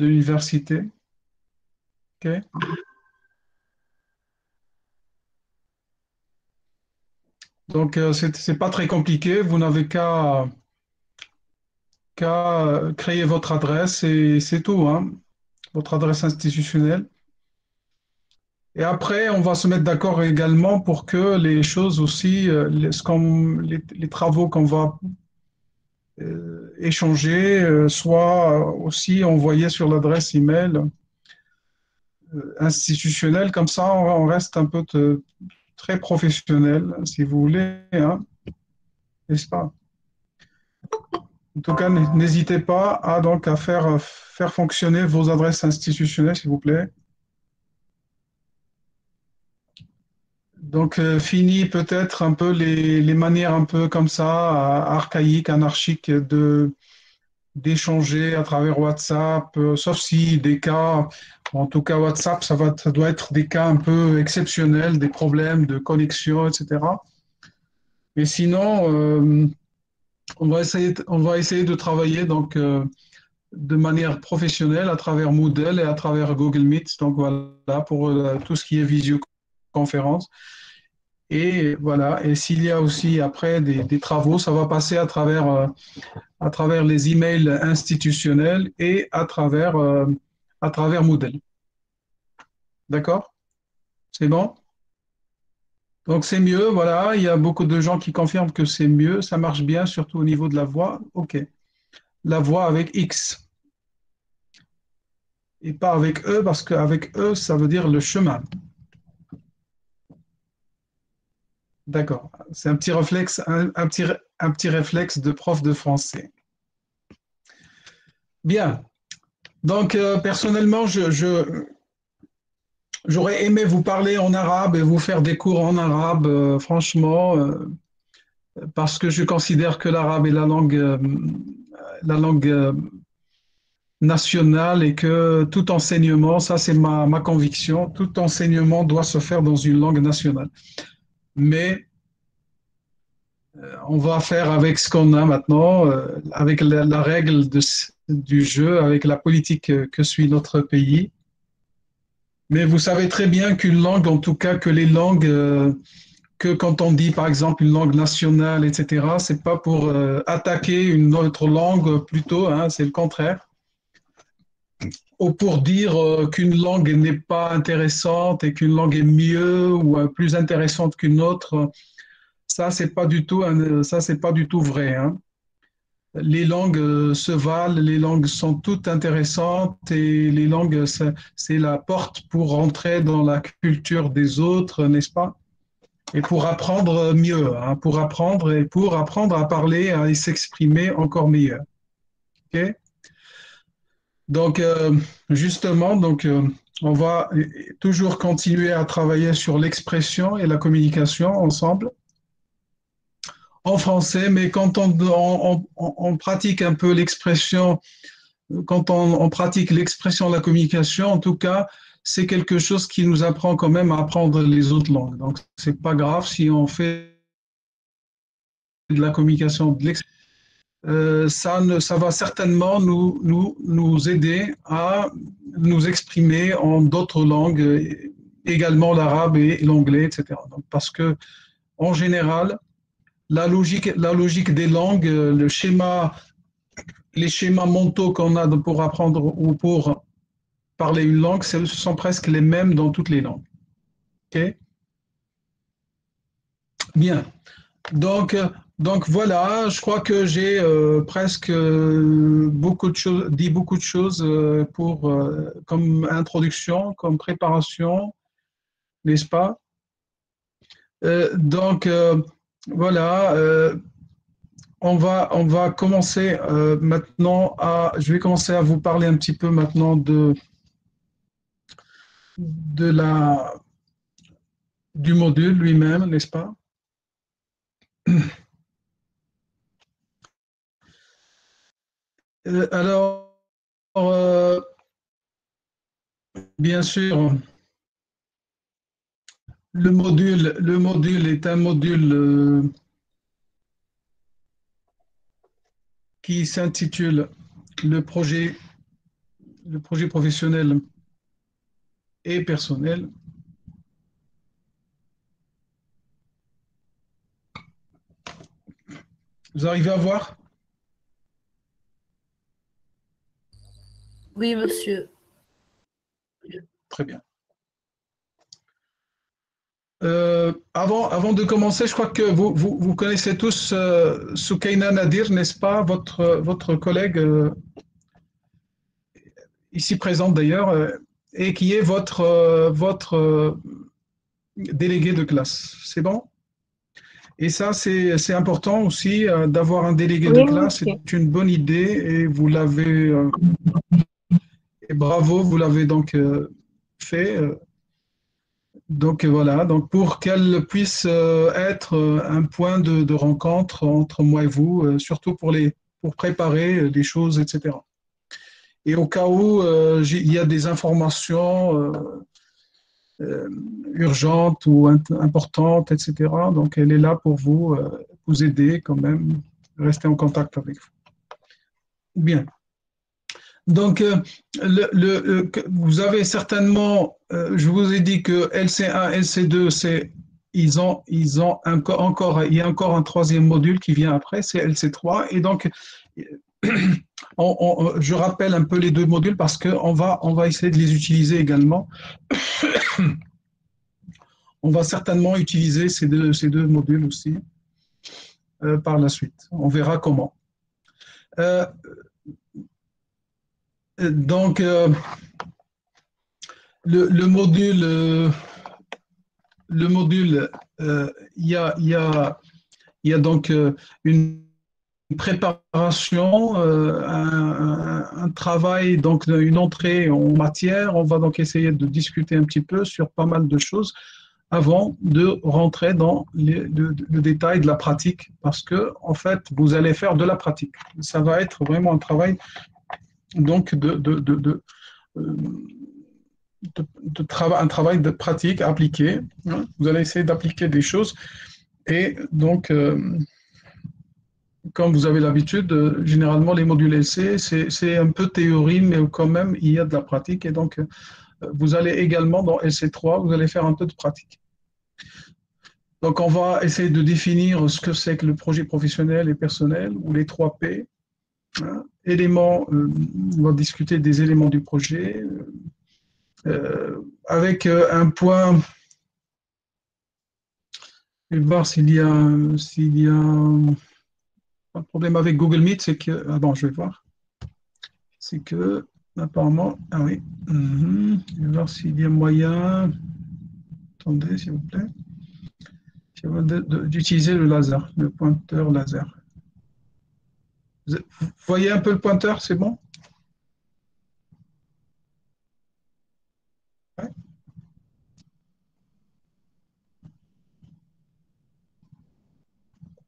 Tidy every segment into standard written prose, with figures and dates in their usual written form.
de l'université. Ok. Donc, c'est pas très compliqué. Vous n'avez qu'à créer votre adresse et c'est tout, hein, votre adresse institutionnelle. Et après, on va se mettre d'accord également pour que les choses aussi, les travaux qu'on va échanger soient aussi envoyés sur l'adresse email institutionnelle. Comme ça, on reste un peu très professionnel, si vous voulez, hein, n'est-ce pas? En tout cas, n'hésitez pas à faire fonctionner vos adresses institutionnelles, s'il vous plaît. Donc, fini peut-être un peu les manières un peu comme ça, archaïques, anarchiques d'échanger à travers WhatsApp, sauf si des cas, en tout cas WhatsApp, ça doit être des cas un peu exceptionnels, des problèmes de connexion, etc. Mais sinon, on va essayer de travailler donc de manière professionnelle à travers Moodle et à travers Google Meet. Donc voilà pour tout ce qui est visioconférence. Et voilà. Et s'il y a aussi après des travaux, ça va passer à travers les emails institutionnels et à travers Moodle. D'accord? C'est bon? Donc c'est mieux, voilà. Il y a beaucoup de gens qui confirment que c'est mieux. Ça marche bien, surtout au niveau de la voix. OK. La voix avec X et pas avec E, parce qu'avec E, ça veut dire le chemin. D'accord. C'est un petit réflexe, un petit réflexe de prof de français. Bien. Donc, personnellement, j'aurais aimé vous parler en arabe et vous faire des cours en arabe, franchement, parce que je considère que l'arabe est la langue nationale et que tout enseignement, ça c'est ma conviction, tout enseignement doit se faire dans une langue nationale. Mais on va faire avec ce qu'on a maintenant, avec la règle du jeu, avec la politique que suit notre pays. Mais vous savez très bien qu'une langue, en tout cas que les langues, que quand on dit par exemple une langue nationale, etc., c'est pas pour attaquer une autre langue plutôt, hein, c'est le contraire. Ou pour dire qu'une langue n'est pas intéressante et qu'une langue est mieux ou plus intéressante qu'une autre, ça c'est pas du tout vrai, hein. Les langues se valent, les langues sont toutes intéressantes et les langues, c'est la porte pour rentrer dans la culture des autres, n'est-ce pas? Et pour apprendre mieux, hein, pour apprendre à parler et s'exprimer encore mieux. Ok. Donc, justement, on va toujours continuer à travailler sur l'expression et la communication ensemble en français, mais quand on pratique un peu l'expression, quand on pratique l'expression, la communication, en tout cas, c'est quelque chose qui nous apprend quand même à apprendre les autres langues. Donc, c'est pas grave si on fait de la communication, ça va certainement nous aider à nous exprimer en d'autres langues, également l'arabe et l'anglais, etc. Donc, parce que, en général, la logique des langues, les schémas mentaux qu'on a pour apprendre ou pour parler une langue, ce sont presque les mêmes dans toutes les langues. Ok. Bien. Donc, donc voilà, je crois que j'ai presque dit beaucoup de choses comme introduction, comme préparation, n'est-ce pas? Donc voilà, on va commencer je vais commencer à vous parler un petit peu maintenant de du module lui-même, n'est-ce pas? Alors, euh, bien sûr, le module est un module qui s'intitule le projet le projet professionnel et personnel. Vous arrivez à voir? Oui, monsieur. Très bien. Avant de commencer, je crois que vous connaissez tous Soukaina Nadir, n'est-ce pas, votre collègue ici présente d'ailleurs, et qui est votre délégué de classe. C'est bon? Et ça, c'est important aussi d'avoir un délégué de Oui, classe. monsieur. C'est une bonne idée et vous l'avez, et bravo, vous l'avez donc fait. Donc voilà, donc pour qu'elle puisse être un point de rencontre entre moi et vous, surtout pour préparer les choses, etc. Et au cas où il y a des informations euh, urgentes ou importantes, etc. Donc elle est là pour vous aider quand même, rester en contact avec vous. Bien. Donc, vous avez certainement, je vous ai dit que LC1, LC2, il y a encore un troisième module qui vient après, c'est LC3. Et donc, je rappelle un peu les deux modules parce on va essayer de les utiliser également. On va certainement utiliser ces deux modules aussi par la suite. On verra comment. Euh, donc, le module, il y a donc une préparation, un travail, donc une entrée en matière. On va donc essayer de discuter un petit peu sur pas mal de choses avant de rentrer dans le détail de la pratique, parce que en fait, vous allez faire de la pratique. Ça va être vraiment un travail donc un travail de pratique appliqué. Hein. Vous allez essayer d'appliquer des choses et donc comme vous avez l'habitude, généralement les modules LC, c'est un peu théorie, mais quand même il y a de la pratique et donc vous allez également dans LC3, vous allez faire un peu de pratique. Donc on va essayer de définir ce que c'est que le projet professionnel et personnel ou les 3 P. Hein. Éléments, on va discuter des éléments du projet avec un point. Je vais voir s'il y a un problème avec Google Meet, c'est que. Ah bon, je vais voir. C'est que, apparemment. Ah oui. Je vais voir s'il y a moyen. Attendez, s'il vous plaît. D'utiliser le laser, le pointeur laser. Vous voyez un peu le pointeur, c'est bon? Ouais.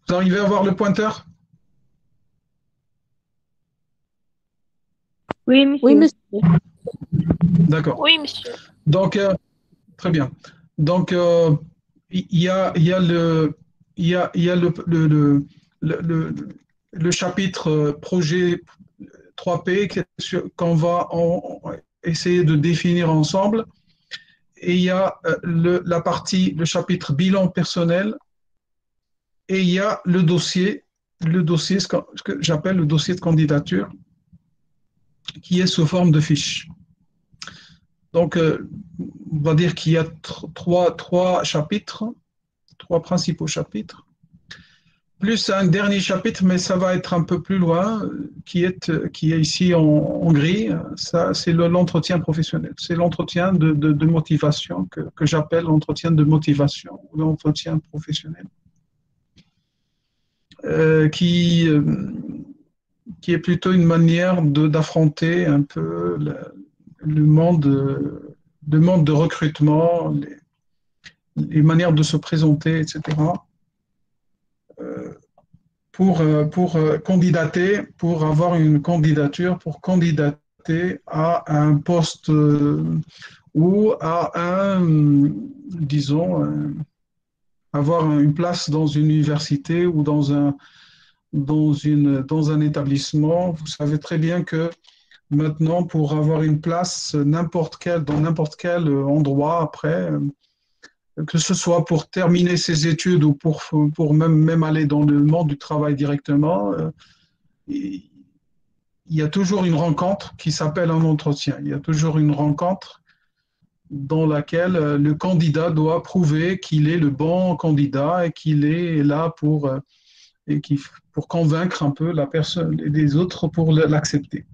Vous arrivez à voir le pointeur? Oui, monsieur. Oui, monsieur. D'accord. Oui, monsieur. Donc, très bien. Donc, il y a le chapitre projet 3P qu'on va essayer de définir ensemble. Et il y a le chapitre bilan personnel. Et il y a le dossier, ce que j'appelle le dossier de candidature, qui est sous forme de fiche. Donc, on va dire qu'il y a trois chapitres, 3 principaux chapitres, plus un dernier chapitre, mais ça va être un peu plus loin, qui est ici en gris. Ça, c'est l'entretien professionnel. C'est l'entretien de motivation que j'appelle l'entretien de motivation, l'entretien professionnel, qui est plutôt une manière d'affronter un peu le monde de recrutement, les manières de se présenter, etc. Pour candidater, pour avoir une candidature, pour candidater à un poste ou à disons, avoir une place dans une université ou dans un établissement. Vous savez très bien que maintenant pour avoir une place dans n'importe quel endroit après, que ce soit pour terminer ses études ou pour même aller dans le monde du travail directement. Il y a toujours une rencontre qui s'appelle un entretien. Il y a toujours une rencontre dans laquelle le candidat doit prouver qu'il est le bon candidat et qu'il est là et qui, pour convaincre un peu la personne et les autres pour l'accepter.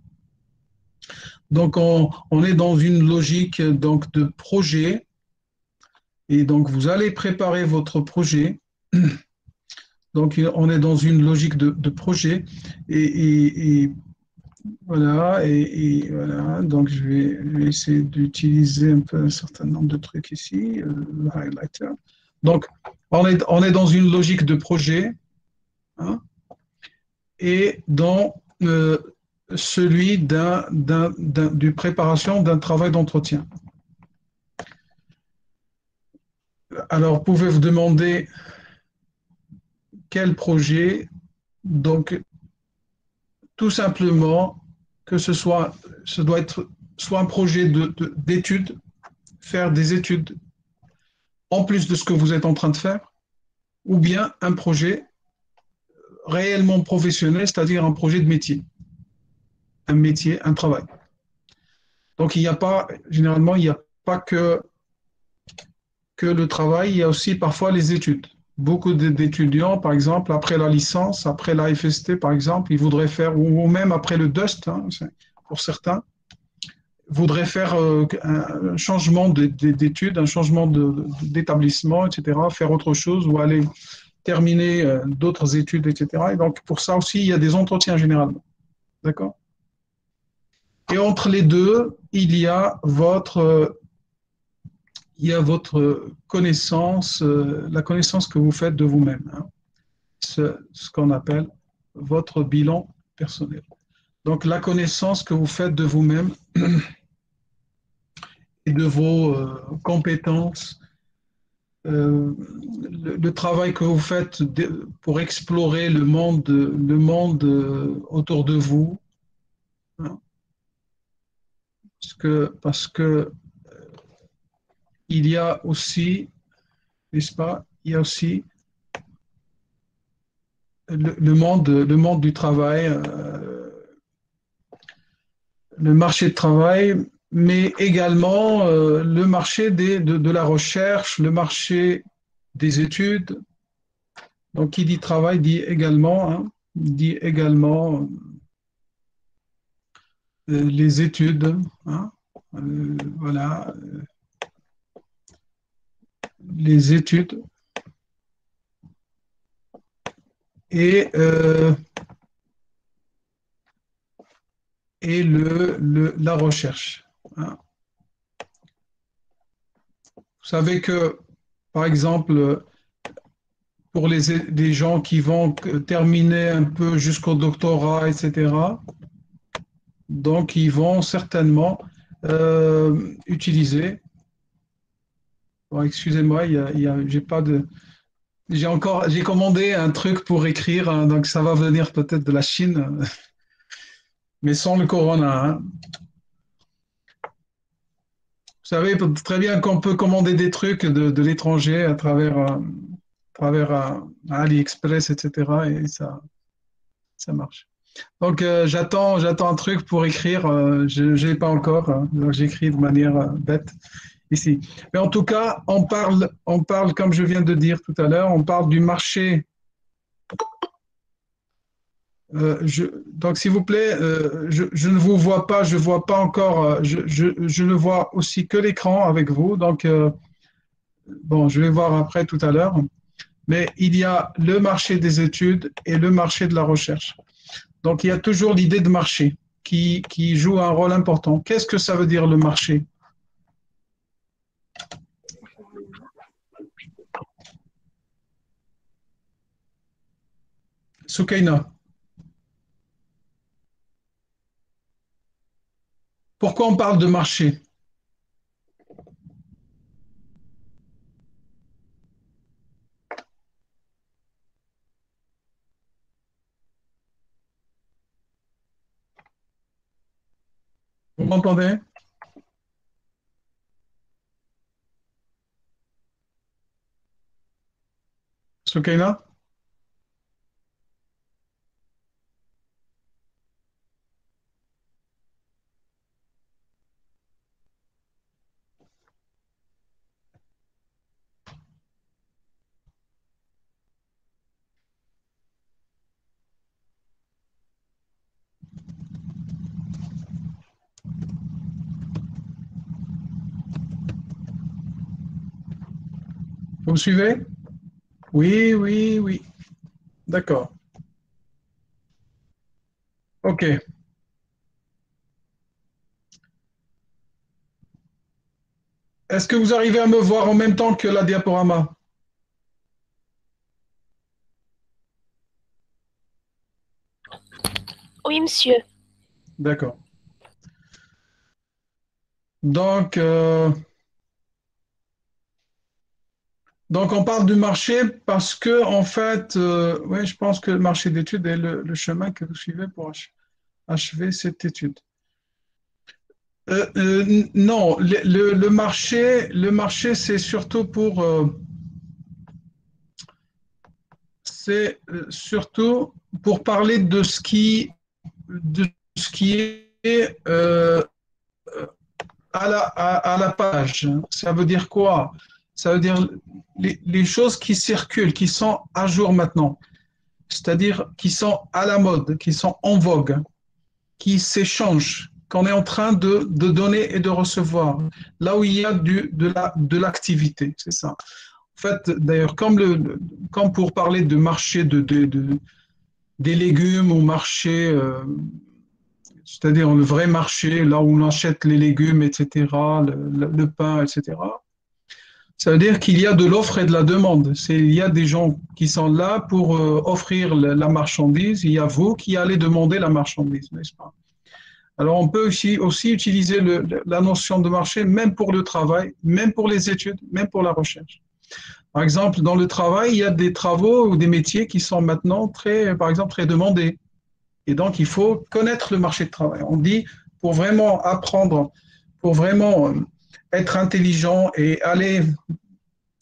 Donc, on est dans une logique donc, de projet. Et donc, vous allez préparer votre projet. Donc, on est dans une logique de projet. Et voilà, voilà. Donc, je vais essayer d'utiliser un peu un certain nombre de trucs ici, le highlighter. Donc, on est dans une logique de projet, hein, et dans celui d'une préparation d'un travail d'entretien. Alors, pouvez vous demander quel projet? Donc, tout simplement que ce doit être soit un projet d'études, faire des études en plus de ce que vous êtes en train de faire, ou bien un projet réellement professionnel, c'est-à-dire un projet de métier, un travail. Donc, il n'y a pas, généralement, il n'y a pas que le travail, il y a aussi parfois les études. Beaucoup d'étudiants, par exemple, après la licence, après la FST, par exemple, ils voudraient faire, ou même après le DUST, hein, pour certains, voudraient faire un changement d'études, un changement d'établissement, etc., faire autre chose ou aller terminer d'autres études, etc. Et donc, pour ça aussi, il y a des entretiens généralement. D'accord? Et entre les deux, il y a votre connaissance, la connaissance que vous faites de vous-même, hein, ce qu'on appelle votre bilan personnel. Donc, la connaissance que vous faites de vous-même et de vos compétences, le travail que vous faites pour explorer le monde autour de vous, hein, parce que il y a aussi, n'est-ce pas, il y a aussi le monde du travail, le marché de travail, mais également le marché de la recherche, le marché des études. Donc, qui dit travail dit également les études, hein, voilà, les études et, euh, et la recherche, hein. Vous savez que, par exemple, pour les gens qui vont terminer un peu jusqu'au doctorat, etc., donc ils vont certainement utiliser. Bon, excusez-moi, j'ai pas de. J'ai commandé un truc pour écrire, hein, donc ça va venir peut-être de la Chine, mais sans le corona, hein. Vous savez très bien qu'on peut commander des trucs de l'étranger travers AliExpress, etc. Et ça marche. Donc j'attends un truc pour écrire. Je ne l'ai pas encore, hein, donc j'écris de manière bête ici. Mais en tout cas, on parle, comme je viens de dire tout à l'heure, on parle du marché. Donc, s'il vous plaît, je ne vous vois pas, je vois pas encore, je ne vois aussi que l'écran avec vous. Donc, bon, je vais voir après tout à l'heure. Mais il y a le marché des études et le marché de la recherche. Donc, il y a toujours l'idée de marché qui joue un rôle important. Qu'est-ce que ça veut dire le marché? Soukaina, pourquoi on parle de marché? m'entendez? Soukaina? Vous me suivez? Oui, oui, oui. D'accord. OK. Est-ce que vous arrivez à me voir en même temps que la diaporama? Oui, monsieur. D'accord. Donc, euh, donc, on parle du marché parce que, en fait, ouais, je pense que le marché d'études est le chemin que vous suivez pour achever cette étude. Non, le marché, c'est surtout surtout pour parler de ce qui est à la page. Ça veut dire quoi? Ça veut dire les choses qui circulent, qui sont à jour maintenant, c'est-à-dire qui sont à la mode, qui sont en vogue, qui s'échangent, qu'on est en train de donner et de recevoir, là où il y a de l'activité, c'est ça. En fait, d'ailleurs, comme pour parler de marché des légumes ou marché, c'est-à-dire le vrai marché, là où on achète les légumes, etc., le pain, etc., ça veut dire qu'il y a de l'offre et de la demande. Il y a des gens qui sont là pour offrir la marchandise, il y a vous qui allez demander la marchandise, n'est-ce pas? Alors, on peut aussi utiliser la notion de marché même pour le travail, même pour les études, même pour la recherche. Par exemple, dans le travail, il y a des travaux ou des métiers qui sont maintenant par exemple, très demandés. Et donc, il faut connaître le marché de travail. On dit, pour vraiment apprendre, pour vraiment être intelligent et aller,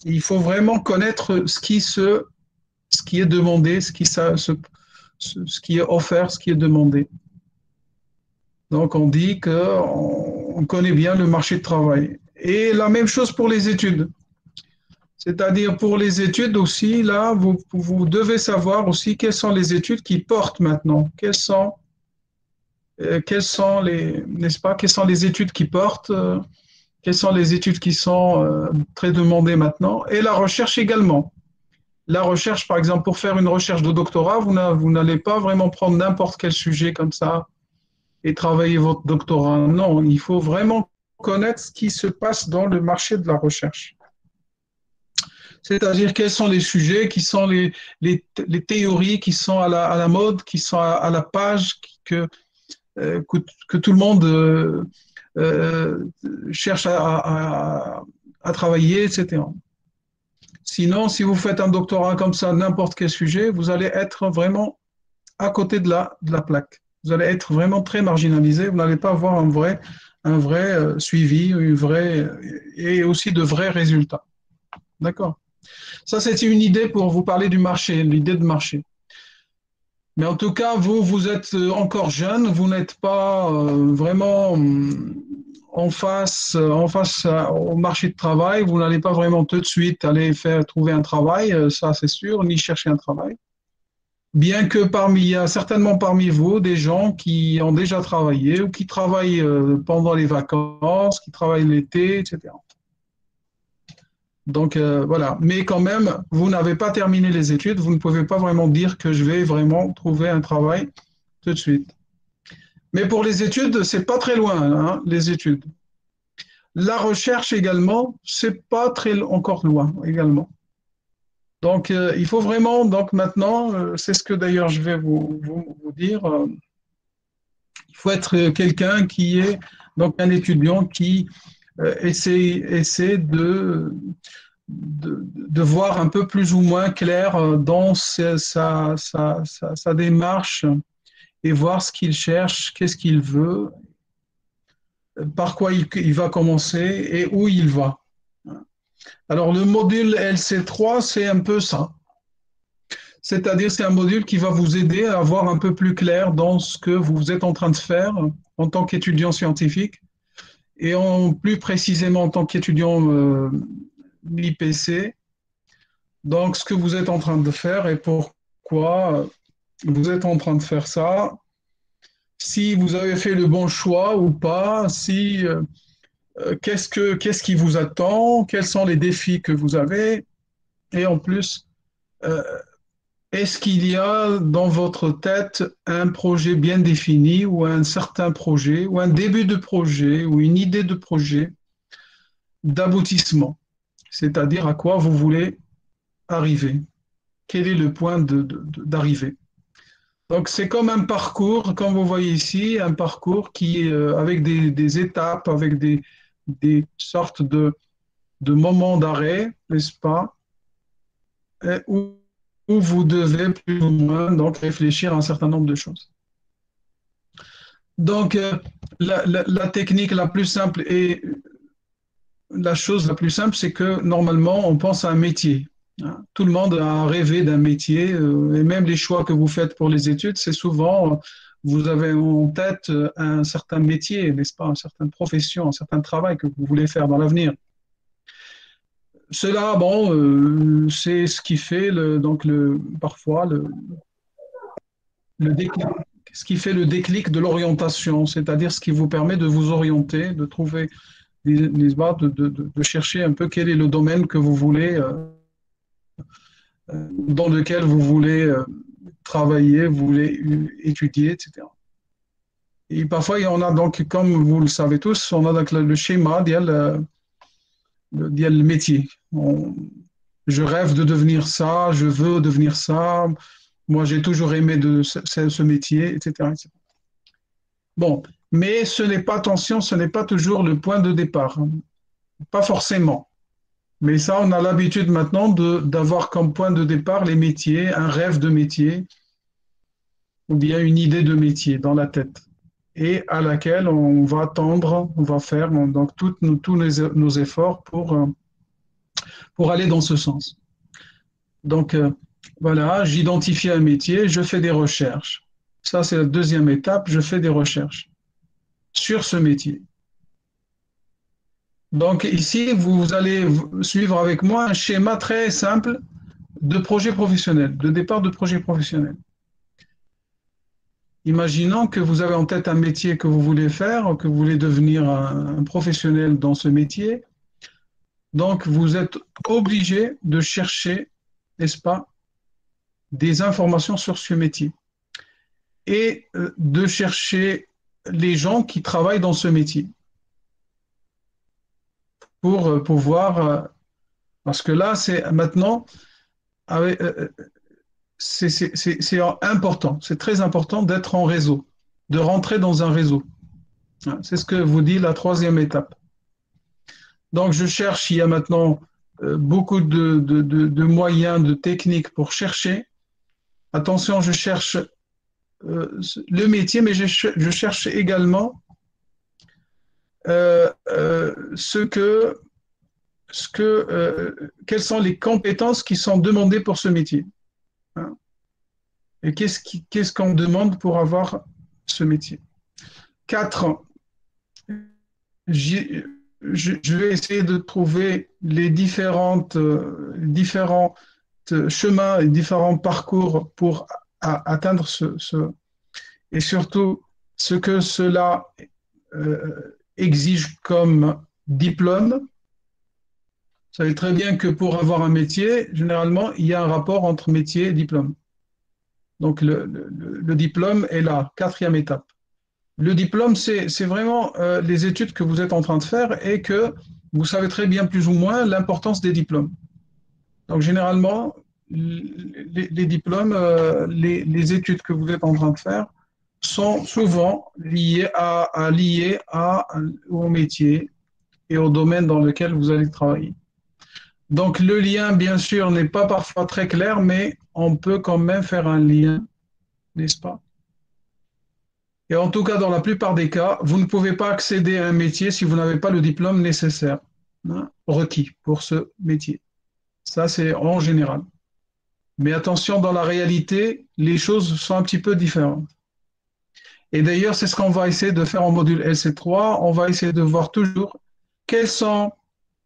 il faut vraiment connaître ce qui est demandé, ce qui est offert, ce qui est demandé. Donc, on dit qu'on connaît bien le marché de travail. Et la même chose pour les études. C'est-à-dire pour les études aussi, là, vous devez savoir aussi quelles sont les études qui portent maintenant. Quelles sont n'est-ce pas, quelles sont les études qui portent, quelles sont les études qui sont très demandées maintenant, et la recherche également. La recherche, par exemple, pour faire une recherche de doctorat, vous n'allez pas vraiment prendre n'importe quel sujet comme ça et travailler votre doctorat. Non, il faut vraiment connaître ce qui se passe dans le marché de la recherche. C'est-à-dire quels sont les sujets, qui sont les théories qui sont à la mode, qui sont à la page, que tout le monde euh, cherche à travailler, etc. Sinon, si vous faites un doctorat comme ça, n'importe quel sujet, vous allez être vraiment à côté de la plaque. Vous allez être vraiment très marginalisé. Vous n'allez pas avoir un vrai suivi, et aussi de vrais résultats. D'accord. Ça, c'est une idée pour vous parler du marché, l'idée de marché. Mais en tout cas, vous êtes encore jeune, vous n'êtes pas vraiment en face au marché de travail, vous n'allez pas vraiment tout de suite aller trouver un travail, ça c'est sûr, ni chercher un travail. Bien que il y a certainement parmi vous des gens qui ont déjà travaillé ou qui travaillent pendant les vacances, qui travaillent l'été, etc. Donc voilà, mais quand même, vous n'avez pas terminé les études, vous ne pouvez pas vraiment dire que je vais vraiment trouver un travail tout de suite. Mais pour les études, c'est pas très loin, hein, les études. La recherche également, c'est pas très encore loin également. Donc il faut vraiment, donc maintenant, c'est ce que d'ailleurs je vais vous dire, il faut être quelqu'un qui est donc un étudiant qui essaie de voir un peu plus ou moins clair dans sa démarche et voir ce qu'il cherche, qu'est-ce qu'il veut. par quoi il va commencer et où il va. Alors, le module LC3, c'est un peu ça. C'est-à-dire, c'est un module qui va vous aider à voir un peu plus clair dans ce que vous êtes en train de faire en tant qu'étudiant scientifique et plus précisément en tant qu'étudiant IPC. Donc, ce que vous êtes en train de faire et pourquoi vous êtes en train de faire ça, si vous avez fait le bon choix ou pas, si qu'est-ce qui vous attend, quels sont les défis que vous avez, et en plus, euh, est-ce qu'il y a dans votre tête un projet bien défini ou un certain projet ou un début de projet ou une idée de projet d'aboutissement, c'est-à-dire à quoi vous voulez arriver, quel est le point d'arrivée. Donc c'est comme un parcours, comme vous voyez ici, un parcours qui avec des étapes, avec des sortes de moments d'arrêt, n'est-ce pas, où, où vous devez plus ou moins donc réfléchir à un certain nombre de choses. Donc la technique la plus simple et la chose la plus simple, c'est que normalement on pense à un métier. Hein. Tout le monde a rêvé d'un métier et même les choix que vous faites pour les études, c'est souvent vous avez en tête un certain métier, n'est-ce pas, une certaine profession, un certain travail que vous voulez faire dans l'avenir. Cela, bon, c'est ce qui fait parfois le déclic, ce qui fait le déclic de l'orientation, c'est-à-dire ce qui vous permet de vous orienter, de trouver, de chercher un peu quel est le domaine que vous voulez, dans lequel vous voulez travailler, vous voulez étudier, etc. Et parfois, il y en a donc, comme vous le savez tous, on a donc le schéma, il y a le métier. Je rêve de devenir ça, je veux devenir ça. Moi, j'ai toujours aimé ce métier, etc., etc. Bon, mais ce n'est pas, attention, ce n'est pas toujours le point de départ. Hein. Pas forcément. Mais ça, on a l'habitude maintenant d'avoir comme point de départ les métiers, un rêve de métier ou bien une idée de métier dans la tête et à laquelle on va tendre, on va faire donc tous nos efforts pour aller dans ce sens. Donc, voilà, j'identifie un métier, je fais des recherches. Ça, c'est la deuxième étape, je fais des recherches sur ce métier. Donc, ici, vous allez suivre avec moi un schéma très simple de projet professionnel, de départ de projet professionnel. Imaginons que vous avez en tête un métier que vous voulez faire, que vous voulez devenir un professionnel dans ce métier. Donc, vous êtes obligé de chercher, n'est-ce pas, des informations sur ce métier et de chercher les gens qui travaillent dans ce métier pour pouvoir, parce que là, c'est maintenant, avec, c'est important, c'est très important d'être en réseau, de rentrer dans un réseau. C'est ce que vous dit la troisième étape. Donc, je cherche, il y a maintenant beaucoup de moyens, de techniques pour chercher. Attention, je cherche le métier, mais je cherche également quelles sont les compétences qui sont demandées pour ce métier. Hein. Et qu'est-ce qu'on demande pour avoir ce métier. 4, je vais essayer de trouver les différents chemins et différents parcours pour atteindre et surtout ce que cela exige comme diplôme. Vous savez très bien que pour avoir un métier, généralement, il y a un rapport entre métier et diplôme. Donc, le diplôme est la quatrième étape. Le diplôme, c'est vraiment les études que vous êtes en train de faire et que vous savez très bien plus ou moins l'importance des diplômes. Donc, généralement, les diplômes, les études que vous êtes en train de faire sont souvent liées au métier et au domaine dans lequel vous allez travailler. Donc, le lien, bien sûr, n'est pas parfois très clair, mais on peut quand même faire un lien, n'est-ce pas? Et en tout cas, dans la plupart des cas, vous ne pouvez pas accéder à un métier si vous n'avez pas le diplôme nécessaire, hein, requis pour ce métier. Ça, c'est en général. Mais attention, dans la réalité, les choses sont un petit peu différentes. Et d'ailleurs, c'est ce qu'on va essayer de faire en module LC3. On va essayer de voir toujours quels sont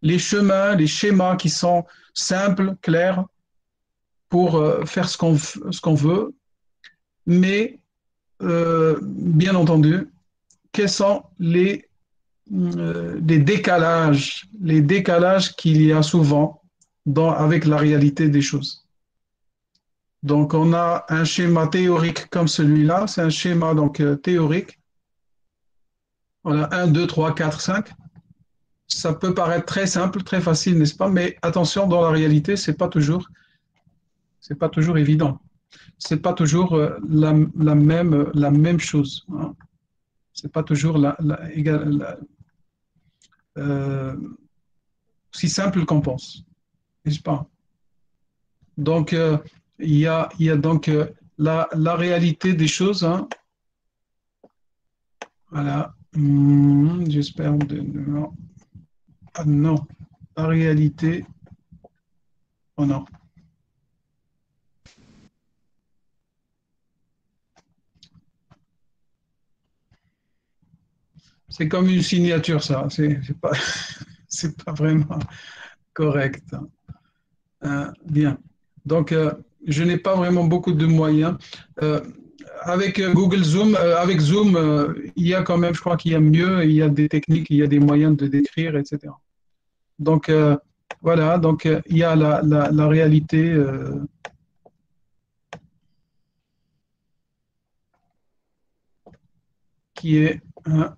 les chemins, les schémas qui sont simples, clairs, pour faire ce qu'on veut. Mais, bien entendu, quels sont les décalages qu'il y a souvent avec la réalité des choses. Donc, on a un schéma théorique comme celui-là, c'est un schéma donc théorique. On a 1, 2, 3, 4, 5. Ça peut paraître très simple, très facile, n'est-ce pas? Mais attention, dans la réalité, c'est pas toujours évident. C'est pas toujours la même chose, hein. C'est pas toujours euh, si simple qu'on pense, n'est-ce pas? Donc, il y a donc la réalité des choses, hein. Voilà. J'espère non. Ah, non. La réalité. Oh non. C'est comme une signature, ça. C'est pas, c'est pas vraiment correct, hein. Bien. Donc, je n'ai pas vraiment beaucoup de moyens. Euh, avec Google Zoom, avec Zoom, il y a quand même, je crois qu'il y a mieux, il y a des techniques, il y a des moyens de décrire, etc. Donc, voilà, donc il y a la réalité qui est, hein,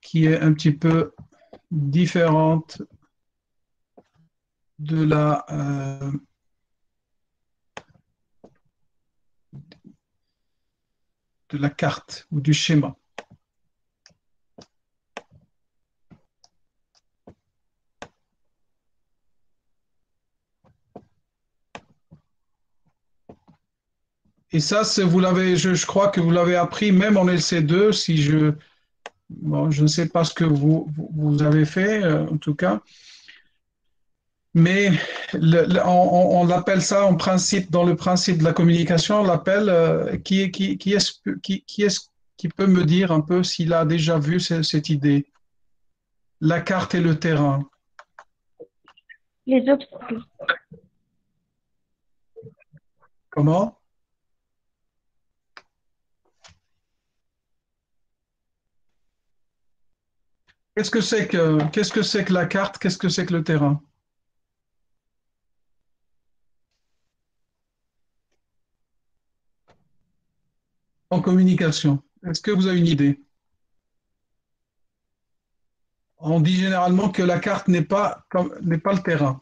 qui est un petit peu différente de de la carte ou du schéma. Et ça, vous l'avez, je crois que vous l'avez appris même en LC2, si je, bon, je ne sais pas ce que vous avez fait, en tout cas, mais on l'appelle ça en principe, dans le principe de la communication, on l'appelle, qui est-ce qui peut me dire un peu s'il a déjà vu cette idée? La carte et le terrain. Les obstacles. Comment? Qu'est-ce que c'est que la carte? Qu'est-ce que c'est que le terrain? En communication. Est-ce que vous avez une idée? On dit généralement que la carte n'est pas le terrain.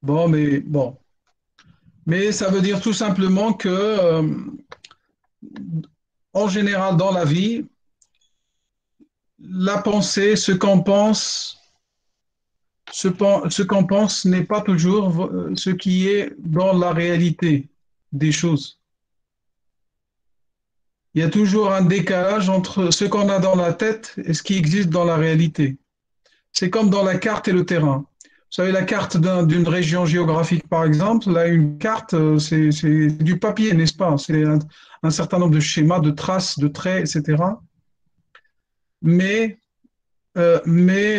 Bon. Mais ça veut dire tout simplement que, en général, dans la vie, la pensée, ce qu'on pense n'est pas toujours ce qui est dans la réalité des choses. Il y a toujours un décalage entre ce qu'on a dans la tête et ce qui existe dans la réalité. C'est comme dans la carte et le terrain. Vous savez, la carte d'une région géographique, par exemple, là, une carte, c'est du papier, n'est-ce pas? C'est un certain nombre de schémas, de traces, de traits, etc. Mais, mais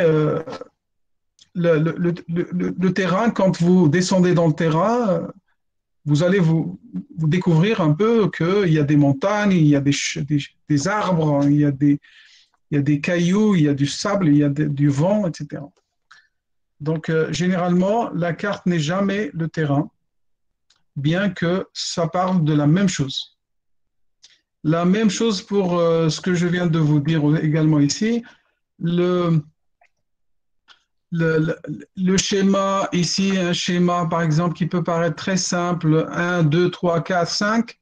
le terrain, quand vous descendez dans le terrain, vous allez vous découvrir un peu qu'il y a des montagnes, il y a des arbres, il y a des cailloux, il y a du sable, il y a du vent, etc. Donc, généralement, la carte n'est jamais le terrain, bien que ça parle de la même chose. La même chose pour ce que je viens de vous dire également ici. Le, le, le schéma ici, un schéma par exemple qui peut paraître très simple, 1, 2, 3, 4, 5,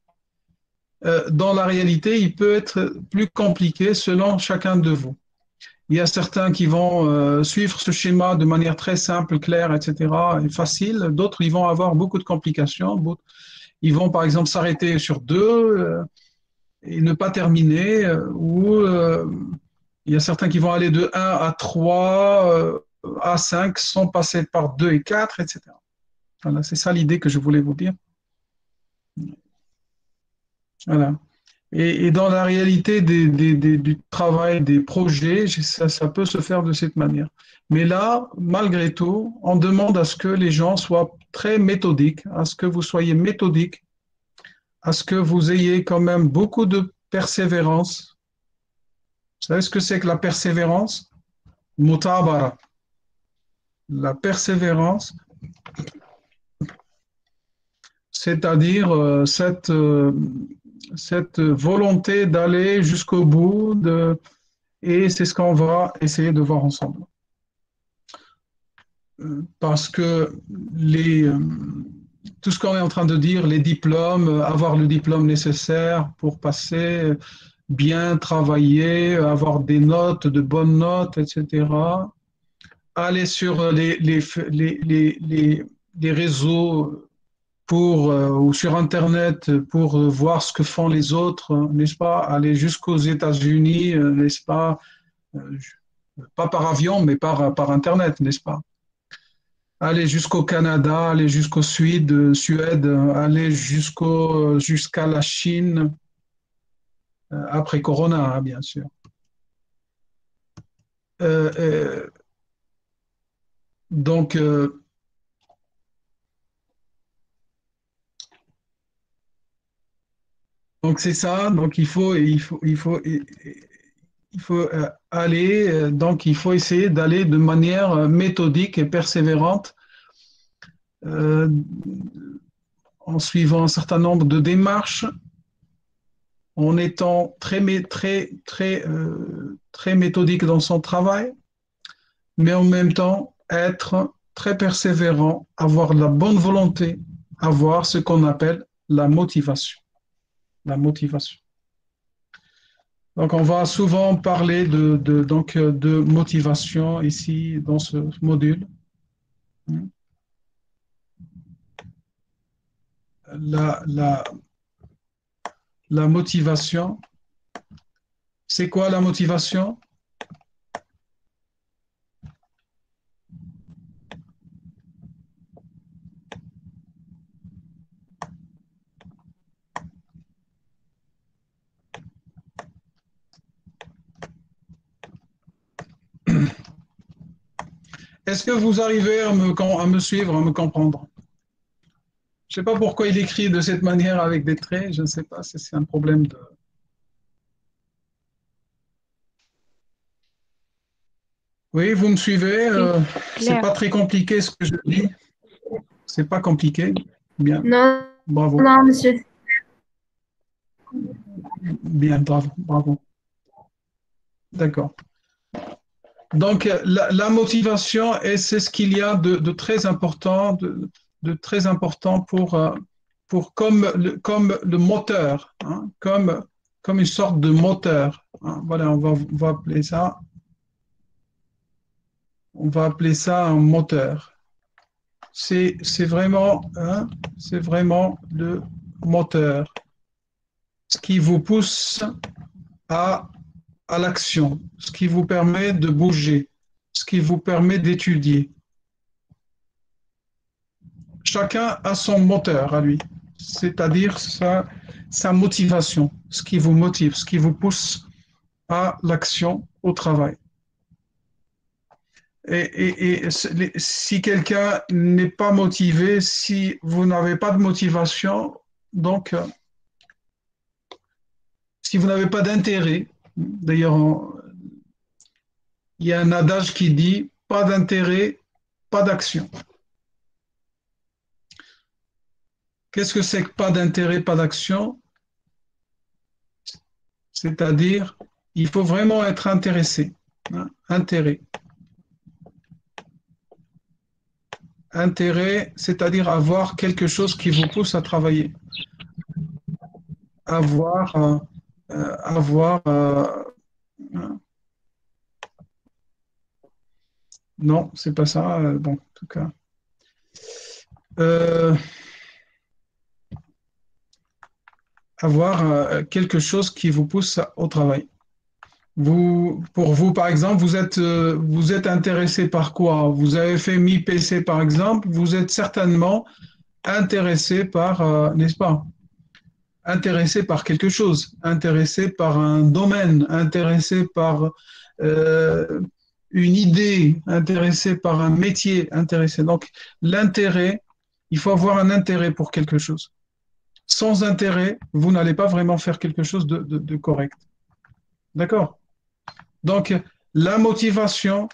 dans la réalité, il peut être plus compliqué selon chacun de vous. Il y a certains qui vont suivre ce schéma de manière très simple, claire, etc., et facile. D'autres, ils vont avoir beaucoup de complications. ils vont par exemple s'arrêter sur deux et ne pas terminer, ou il y a certains qui vont aller de un à 3 à 5 sans passer par 2 et 4, etc. Voilà, c'est ça l'idée que je voulais vous dire. Voilà. Et dans la réalité du travail, des projets, ça peut se faire de cette manière. Mais là, malgré tout, on demande à ce que les gens soient très méthodiques, à ce que vous soyez méthodiques, à ce que vous ayez quand même beaucoup de persévérance. Vous savez ce que c'est que la persévérance? Mutabara. La persévérance, c'est-à-dire cette volonté d'aller jusqu'au bout, et c'est ce qu'on va essayer de voir ensemble. Parce que tout ce qu'on est en train de dire, les diplômes, avoir le diplôme nécessaire pour passer, bien travailler, avoir des notes, de bonnes notes, etc. Aller sur les réseaux ou sur Internet pour voir ce que font les autres, n'est-ce pas? Aller jusqu'aux États-Unis, n'est-ce pas? Euh, Pas par avion, mais par Internet, n'est-ce pas? Aller jusqu'au Canada, aller jusqu'au Suède, aller jusqu'à la Chine, après Corona, hein, bien sûr. Euh, euh, donc, euh, donc c'est ça. Donc il faut aller. Donc il faut essayer d'aller de manière méthodique et persévérante, euh, en suivant un certain nombre de démarches, en étant très méthodique dans son travail, mais en même temps être très persévérant, avoir la bonne volonté, avoir ce qu'on appelle la motivation. La motivation. Donc, on va souvent parler de motivation ici dans ce module. La, la, la motivation, c'est quoi la motivation? Est-ce que vous arrivez à me suivre, à me comprendre? Je ne sais pas pourquoi il écrit de cette manière avec des traits, je ne sais pas si c'est un problème de... Oui, vous me suivez, C'est c'est pas clair. très compliqué ce que je dis, c'est pas compliqué. Bien, Non, bravo, non, monsieur. bien, bravo, bravo. D'accord. Donc, la motivation, et c'est ce qu'il y a de très important, de très important pour comme le moteur, hein, comme une sorte de moteur, hein. Voilà, on va appeler ça, on va appeler ça un moteur. C'est vraiment, hein, c'est vraiment le moteur, ce qui vous pousse à, à l'action, ce qui vous permet de bouger, ce qui vous permet d'étudier. Chacun a son moteur à lui, c'est-à-dire sa motivation, ce qui vous motive, ce qui vous pousse à l'action, au travail. Et si quelqu'un n'est pas motivé, si vous n'avez pas de motivation, donc si vous n'avez pas d'intérêt, d'ailleurs, il y a un adage qui dit pas d'intérêt, pas d'action. Qu'est-ce que c'est que pas d'intérêt, pas d'action? C'est-à-dire, il faut vraiment être intéressé, hein, intérêt. Intérêt, c'est-à-dire avoir quelque chose qui vous pousse à travailler, avoir, avoir, non, c'est pas ça, bon, en tout cas. Euh, avoir quelque chose qui vous pousse au travail. Pour vous, par exemple, vous êtes intéressé par quoi? Vous avez fait mi-PC, par exemple, vous êtes certainement intéressé par, n'est-ce pas? Intéressé par quelque chose, intéressé par un domaine, intéressé par euh, une idée, intéressé par un métier, intéressé. Donc, l'intérêt, il faut avoir un intérêt pour quelque chose. Sans intérêt, vous n'allez pas vraiment faire quelque chose de correct. D'accord? Donc, la motivation,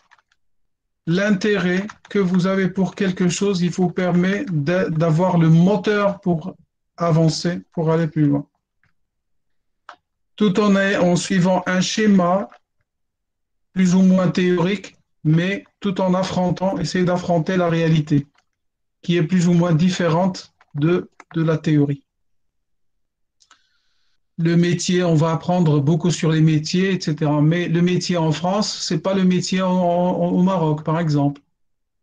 l'intérêt que vous avez pour quelque chose, il vous permet d'avoir le moteur pour avancer, pour aller plus loin. Tout en suivant un schéma plus ou moins théorique, mais tout en affrontant, essayer d'affronter la réalité, qui est plus ou moins différente de la théorie. Le métier, on va apprendre beaucoup sur les métiers, etc. Mais le métier en France, c'est pas le métier au Maroc, par exemple.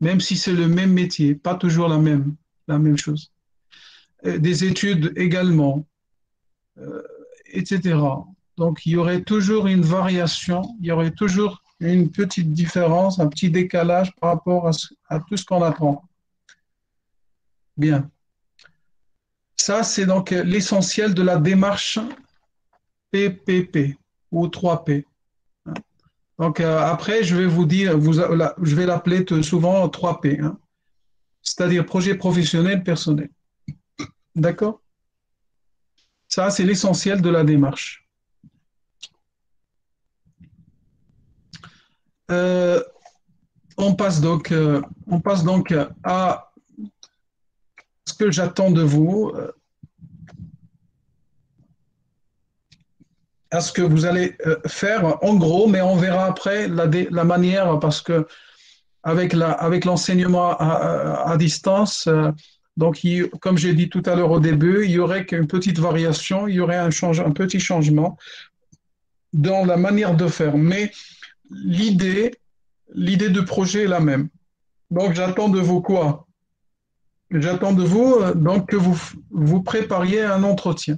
Même si c'est le même métier, pas toujours la même chose. Des études également, euh, etc. Donc, il y aurait toujours une variation, il y aurait toujours une petite différence, un petit décalage par rapport à tout ce qu'on apprend. Bien. Ça, c'est donc l'essentiel de la démarche PPP ou 3P. Donc, après, je vais vous dire, je vais l'appeler souvent 3P, hein, c'est-à-dire projet professionnel personnel. D'accord? Ça, c'est l'essentiel de la démarche. Euh, on passe donc à ce que j'attends de vous, à ce que vous allez faire en gros, mais on verra après la manière parce que avec l'enseignement à distance, donc comme j'ai dit tout à l'heure au début, il y aurait qu'une petite variation, il y aurait un petit changement dans la manière de faire, mais l'idée, l'idée de projet est la même. Donc j'attends de vous quoi? J'attends de vous donc que vous prépariez un entretien,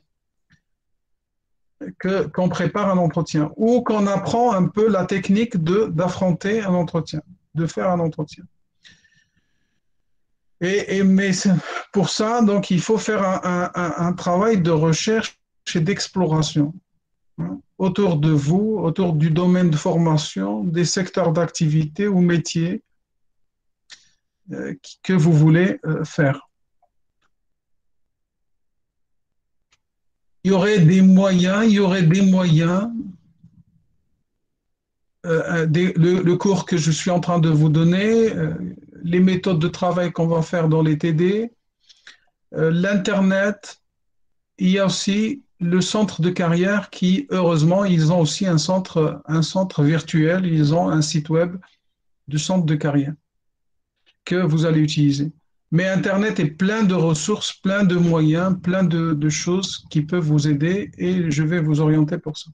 qu'on prépare un entretien ou qu'on apprend un peu la technique d'affronter un entretien, de faire un entretien. Mais pour ça, donc, il faut faire un travail de recherche et d'exploration, hein, autour de vous, autour du domaine de formation, des secteurs d'activité ou métiers que vous voulez faire. Il y aurait des moyens, le cours que je suis en train de vous donner, les méthodes de travail qu'on va faire dans les TD, l'Internet. Il y a aussi le centre de carrière qui, heureusement, ils ont aussi un centre virtuel, ils ont un site web du centre de carrière que vous allez utiliser. Mais Internet est plein de ressources, plein de moyens, plein de choses qui peuvent vous aider et je vais vous orienter pour ça.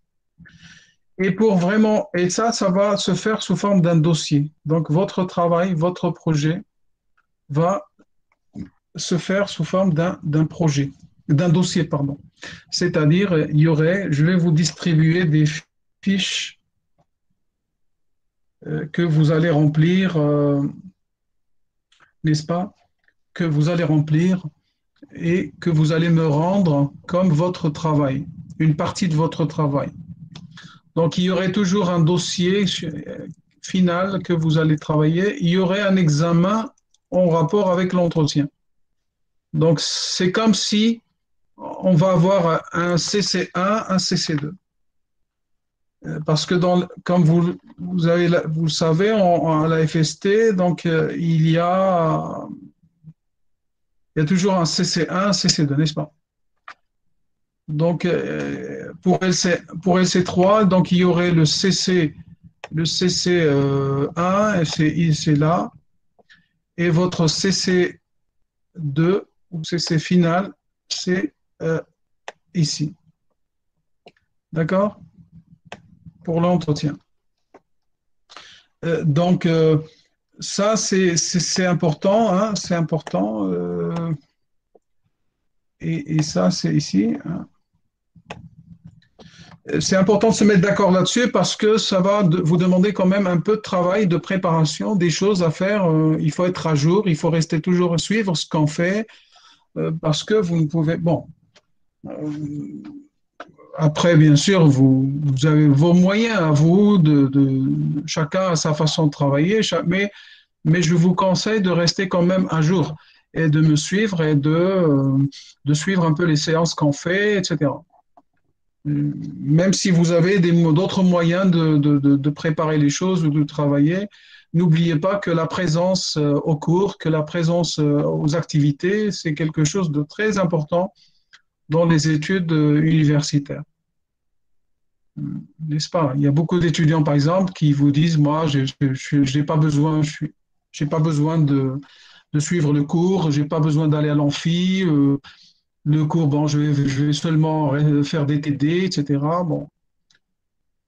Et pour vraiment, et ça va se faire sous forme d'un dossier. Donc, votre travail, votre projet va se faire sous forme d'un projet, d'un dossier, pardon. C'est-à-dire, je vais vous distribuer des fiches que vous allez remplir, n'est-ce pas? Que vous allez remplir et que vous allez me rendre comme votre travail, une partie de votre travail. Donc, il y aurait toujours un dossier final que vous allez travailler. Il y aurait un examen en rapport avec l'entretien. Donc, c'est comme si on va avoir un CC1, un CC2. Parce que comme vous le savez, à la FST, donc il y a toujours un CC1, un CC2, n'est-ce pas? Donc pour LC3, donc il y aurait le CC1, c'est là, et votre CC2 ou CC final, c'est ici. D'accord? Pour l'entretien. Donc, ça, c'est important, hein, c'est important. Et ça, c'est ici. Hein. C'est important de se mettre d'accord là-dessus parce que ça va vous demander quand même un peu de travail, de préparation, des choses à faire. Il faut être à jour, il faut rester toujours suivre ce qu'on fait parce que vous ne pouvez. Bon, euh, après, bien sûr, vous avez vos moyens à vous, chacun a sa façon de travailler, mais je vous conseille de rester quand même à jour et de me suivre et de suivre un peu les séances qu'on fait, etc. Même si vous avez d'autres moyens de préparer les choses ou de travailler, n'oubliez pas que la présence au cours, que la présence aux activités, c'est quelque chose de très important dans les études universitaires. N'est-ce pas? Il y a beaucoup d'étudiants, par exemple, qui vous disent, moi, j'ai pas besoin, j'ai pas besoin de suivre le cours, j'ai pas besoin d'aller à l'amphi, le cours, bon, je vais seulement faire des TD, etc. Bon,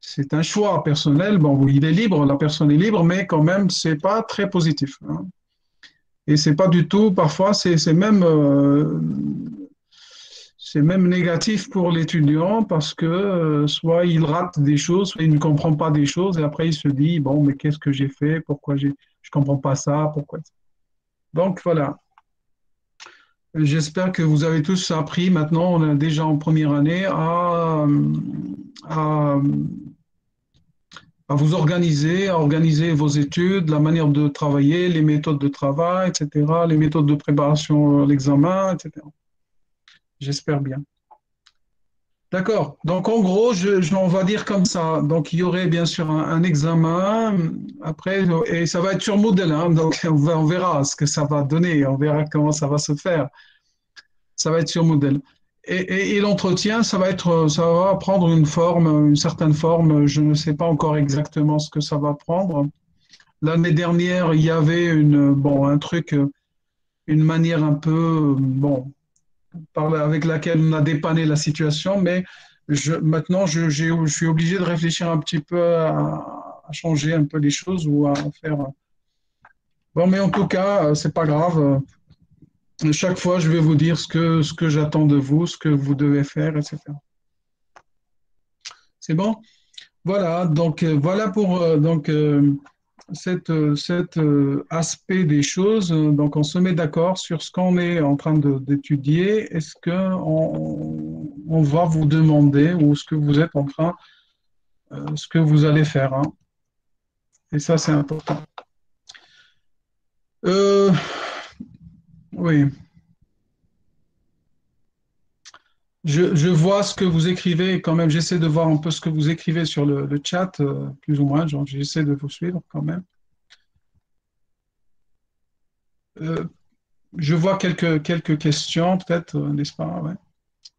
c'est un choix personnel. Bon, il est libre, la personne est libre, mais quand même, c'est pas très positif, hein. Et c'est pas du tout, parfois, c'est même négatif pour l'étudiant parce que soit il rate des choses, soit il ne comprend pas des choses et après il se dit, bon, mais qu'est-ce que j'ai fait? Je comprends pas ça? Pourquoi? Donc voilà. J'espère que vous avez tous appris. Maintenant, on est déjà en première année à, à vous organiser, à organiser vos études, la manière de travailler, les méthodes de travail, etc., les méthodes de préparation à l'examen, etc. J'espère bien. D'accord. Donc, en gros, on va dire comme ça. Donc, il y aurait bien sûr un examen après, et ça va être sur Moodle, hein. Donc, on verra ce que ça va donner. On verra comment ça va se faire. Ça va être sur Moodle. Et l'entretien, ça va prendre une forme, une certaine forme. Je ne sais pas encore exactement ce que ça va prendre. L'année dernière, il y avait un truc, une manière un peu, avec laquelle on a dépanné la situation, mais maintenant, je suis obligé de réfléchir un petit peu à changer un peu les choses ou à faire. Bon, mais en tout cas, c'est pas grave. Chaque fois, je vais vous dire ce que j'attends de vous, ce que vous devez faire, etc. C'est bon? Voilà, donc voilà pour cet aspect des choses. Donc, on se met d'accord sur ce qu'on est en train d'étudier. Est-ce on va vous demander ou ce que vous êtes en train, ce que vous allez faire, hein. Et ça, c'est important. Euh, oui, je vois ce que vous écrivez quand même. J'essaie de voir un peu ce que vous écrivez sur le chat, plus ou moins. Genre, j'essaie de vous suivre quand même. Euh, je vois quelques questions, peut-être, n'est-ce pas? Ouais.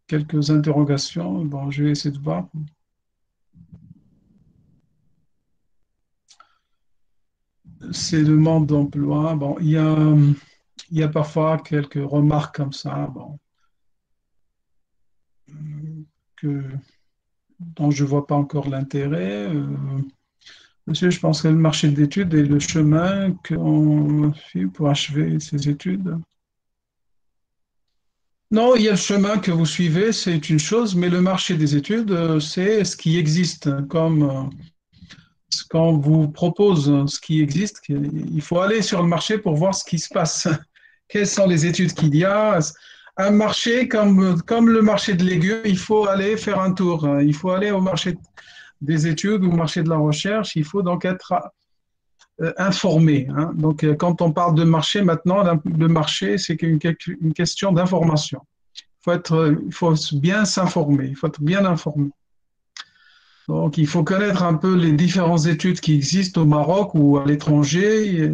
Quelques interrogations. Bon, je vais essayer de voir. Ces demandes d'emploi. Bon, il y a parfois quelques remarques comme ça, bon, que, dont je ne vois pas encore l'intérêt. Monsieur, je pense que le marché d'études est le chemin qu'on suit pour achever ses études. Non, il y a le chemin que vous suivez, c'est une chose, mais le marché des études, c'est ce qui existe comme ce qu'on vous propose, ce qui existe. Il faut aller sur le marché pour voir ce qui se passe. Quelles sont les études qu'il y a? Un marché comme le marché de légumes, il faut aller faire un tour. Il faut aller au marché des études, au marché de la recherche. Il faut donc être informé, hein. Donc, quand on parle de marché maintenant, le marché, c'est une question d'information. Il faut bien s'informer, il faut être bien informé. Donc, il faut connaître un peu les différentes études qui existent au Maroc ou à l'étranger,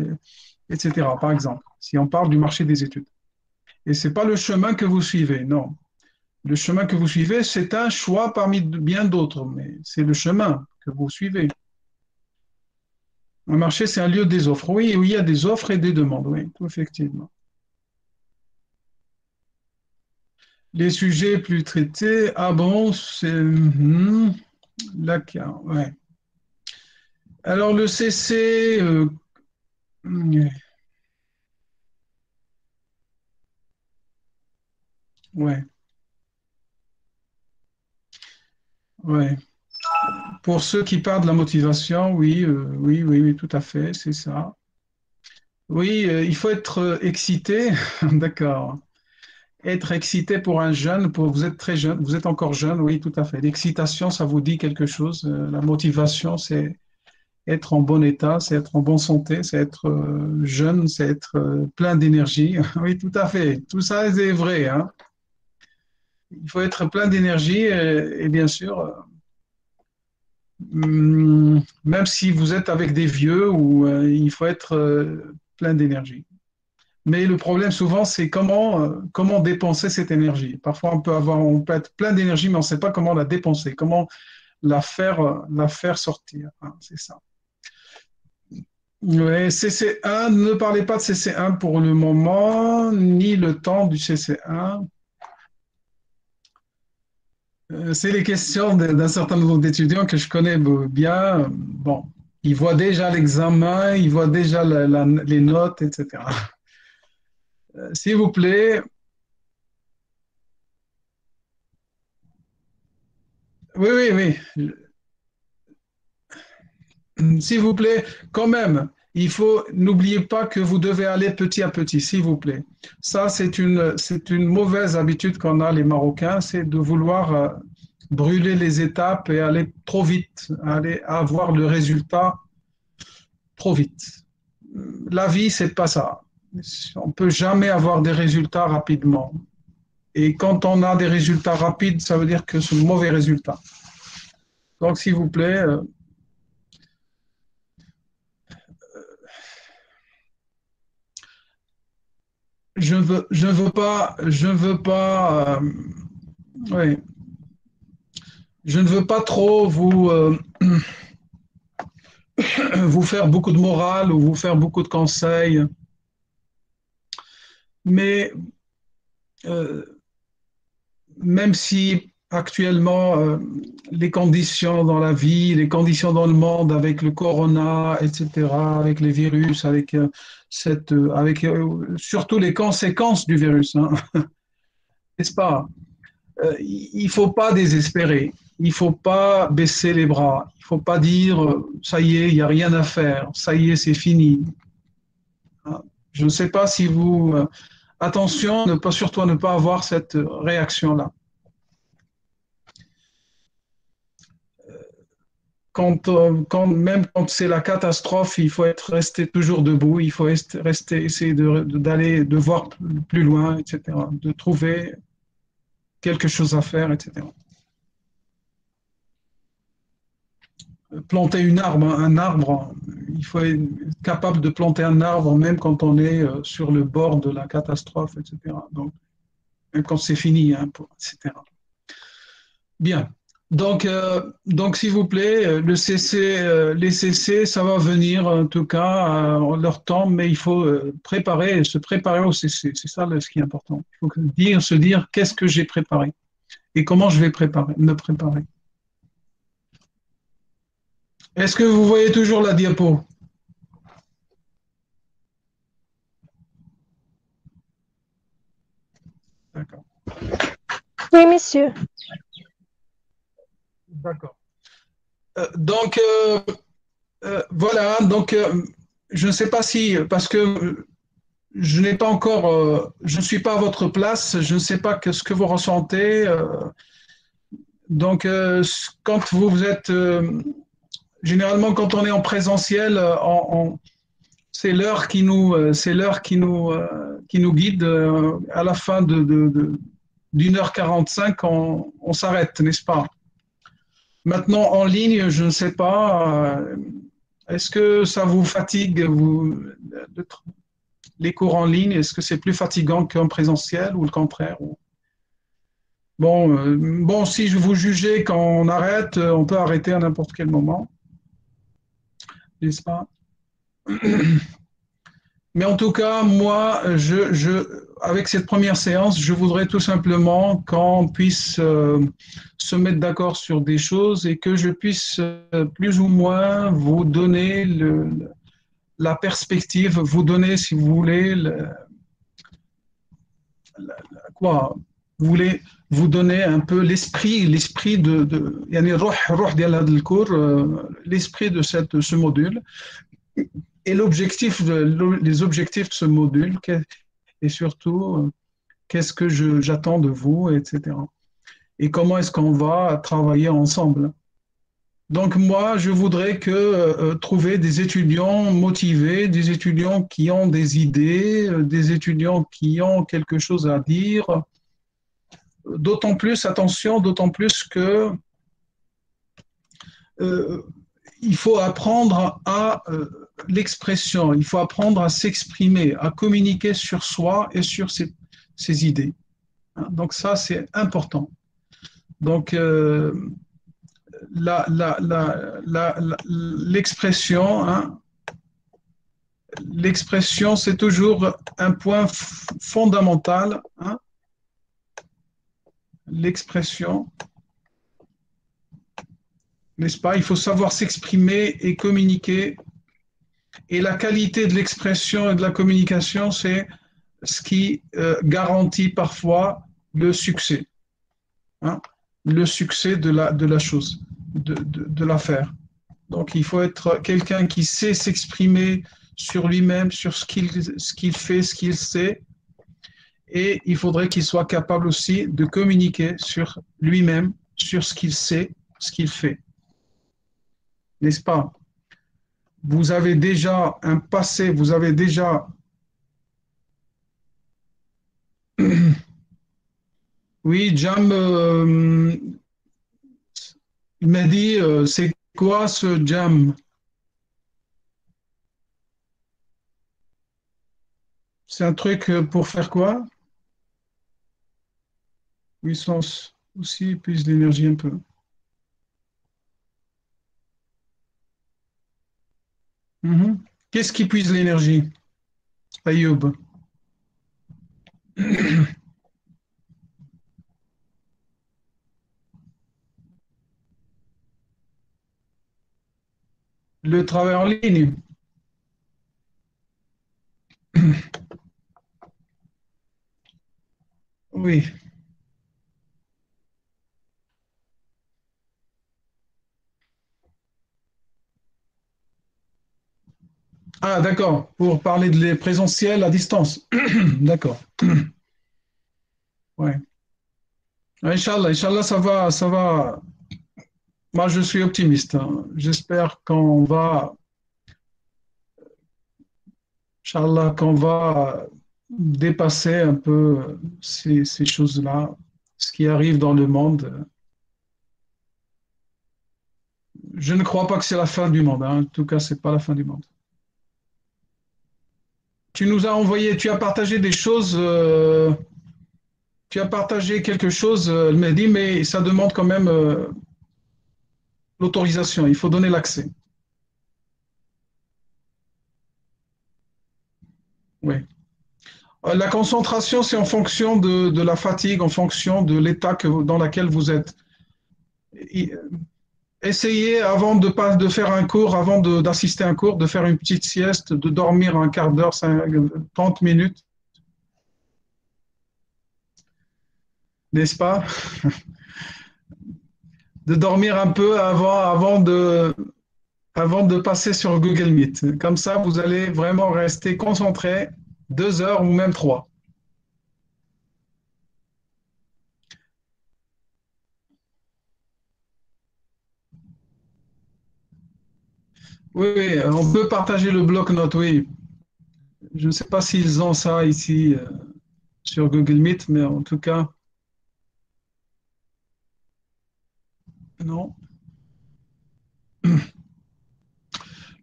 etc. Par exemple, si on parle du marché des études. Et ce n'est pas le chemin que vous suivez, non. Le chemin que vous suivez, c'est un choix parmi bien d'autres, mais c'est le chemin que vous suivez. Un marché, c'est un lieu des offres. Oui, oui, il y a des offres et des demandes, oui, tout effectivement. Les sujets plus traités, ah bon, c'est la ouais. Alors le CC, ouais, ouais. Pour ceux qui parlent de la motivation, oui, oui, tout à fait, c'est ça. Oui, il faut être excité, d'accord. Être excité pour un jeune, vous êtes très jeune, vous êtes encore jeune, oui, tout à fait. L'excitation, ça vous dit quelque chose. La motivation, c'est être en bon état, c'est être en bonne santé, c'est être jeune, c'est être plein d'énergie. Oui, tout à fait. Tout ça c'est vrai, hein. Il faut être plein d'énergie et bien sûr, même si vous êtes avec des vieux, il faut être plein d'énergie. Mais le problème souvent, c'est comment dépenser cette énergie. Parfois, on peut être plein d'énergie, mais on ne sait pas comment la dépenser, comment la faire sortir, hein, c'est ça. Ouais, CC1, ne parlez pas de CC1 pour le moment, ni le temps du CC1. C'est les questions d'un certain nombre d'étudiants que je connais bien. Bon, ils voient déjà l'examen, ils voient déjà les notes, etc. S'il vous plaît, oui, oui. S'il vous plaît, quand même, n'oubliez pas que vous devez aller petit à petit, s'il vous plaît. Ça, c'est une mauvaise habitude qu'on a, les Marocains, c'est de vouloir brûler les étapes et aller trop vite, aller avoir le résultat trop vite. La vie, c'est pas ça. On peut jamais avoir des résultats rapidement. Et quand on a des résultats rapides, ça veut dire que c'est un mauvais résultat. Donc, s'il vous plaît, je veux pas, oui, je ne veux pas trop vous faire beaucoup de morale ou vous faire beaucoup de conseils, mais euh, même si actuellement les conditions dans la vie, les conditions dans le monde avec le corona, etc., avec les virus, avec surtout les conséquences du virus, hein, n'est-ce pas? Il ne faut pas désespérer, il ne faut pas baisser les bras, il ne faut pas dire ça y est, il n'y a rien à faire, ça y est, c'est fini. Je ne sais pas si vous... attention, surtout à ne pas avoir cette réaction-là. Même quand c'est la catastrophe, il faut rester toujours debout, il faut rester, essayer de voir plus loin, etc., de trouver quelque chose à faire, etc. Planter un arbre, il faut être capable de planter un arbre même quand on est sur le bord de la catastrophe, etc. Donc, même quand c'est fini, hein, etc. Bien. Donc s'il vous plaît, les CC, ça va venir en tout cas en leur temps, mais il faut se préparer au CC. C'est ça ce qui est important. Il faut se dire qu'est-ce que j'ai préparé et comment je vais me préparer. Est-ce que vous voyez toujours la diapo? D'accord. Oui, monsieur. D'accord. Donc voilà. Donc je ne sais pas si parce que je n'ai pas encore, je ne suis pas à votre place, je ne sais pas ce que vous ressentez. Donc, quand vous êtes, généralement, quand on est en présentiel, c'est l'heure qui nous guide. À la fin d'une heure 45, on s'arrête, n'est-ce pas? Maintenant, en ligne, je ne sais pas. Est-ce que ça vous fatigue, les cours en ligne? Est-ce que c'est plus fatigant qu'en présentiel ou le contraire? Bon, si je vous jugeais quand on arrête, on peut arrêter à n'importe quel moment, n'est-ce pas? Mais en tout cas, moi, avec cette première séance, je voudrais tout simplement qu'on puisse se mettre d'accord sur des choses et que je puisse plus ou moins vous donner la perspective, vous donner, si vous voulez, quoi? Vous voulez vous donner un peu l'esprit يعني الروح ديال هذا الكور, l'esprit de ce module et les objectifs de ce module et surtout qu'est-ce que j'attends de vous, etc. Et comment est-ce qu'on va travailler ensemble. Donc moi, je voudrais trouver des étudiants motivés, des étudiants qui ont des idées, des étudiants qui ont quelque chose à dire. D'autant plus, attention, d'autant plus que il faut apprendre à l'expression, il faut apprendre à s'exprimer, à communiquer sur soi et sur ses idées. Donc ça, c'est important. Donc l'expression, l'expression, c'est toujours un point fondamental. L'expression, n'est-ce pas? Il faut savoir s'exprimer et communiquer. Et la qualité de l'expression et de la communication, c'est ce qui garantit parfois le succès. Le succès de la chose, de l'affaire. Donc, il faut être quelqu'un qui sait s'exprimer sur lui-même, sur ce qu'il fait, ce qu'il sait. Et il faudrait qu'il soit capable aussi de communiquer sur lui-même, sur ce qu'il sait, ce qu'il fait. N'est-ce pas? Vous avez déjà un passé, vous avez déjà... Oui, Jam, il m'a dit, c'est quoi ce Jam? C'est un truc pour faire quoi? Puissance aussi, puise l'énergie un peu. Qu'est-ce qui puise l'énergie? Ayoub. Le travail en ligne. Oui. Ah, d'accord. Pour parler de les présentiels à distance. D'accord. Ouais. Inch'Allah, Inch'Allah, ça va, ça va. Moi, je suis optimiste. J'espère Inch'Allah, qu'on va dépasser un peu ces choses-là, ce qui arrive dans le monde. Je ne crois pas que c'est la fin du monde. En tout cas, c'est pas la fin du monde. Tu nous as envoyé, tu as partagé des choses, tu as partagé quelque chose, elle m'a dit, mais ça demande quand même l'autorisation. Il faut donner l'accès. Oui. La concentration, c'est en fonction de la fatigue, en fonction de l'état dans lequel vous êtes. Essayez avant de faire un cours, avant d'assister à un cours, de faire une petite sieste, de dormir un quart d'heure, 30 minutes. N'est-ce pas? De dormir un peu avant de passer sur Google Meet. Comme ça, vous allez vraiment rester concentré 2 heures ou même 3. Oui, oui, on peut partager le bloc-notes, oui. Je ne sais pas s'ils ont ça ici sur Google Meet, mais en tout cas, non.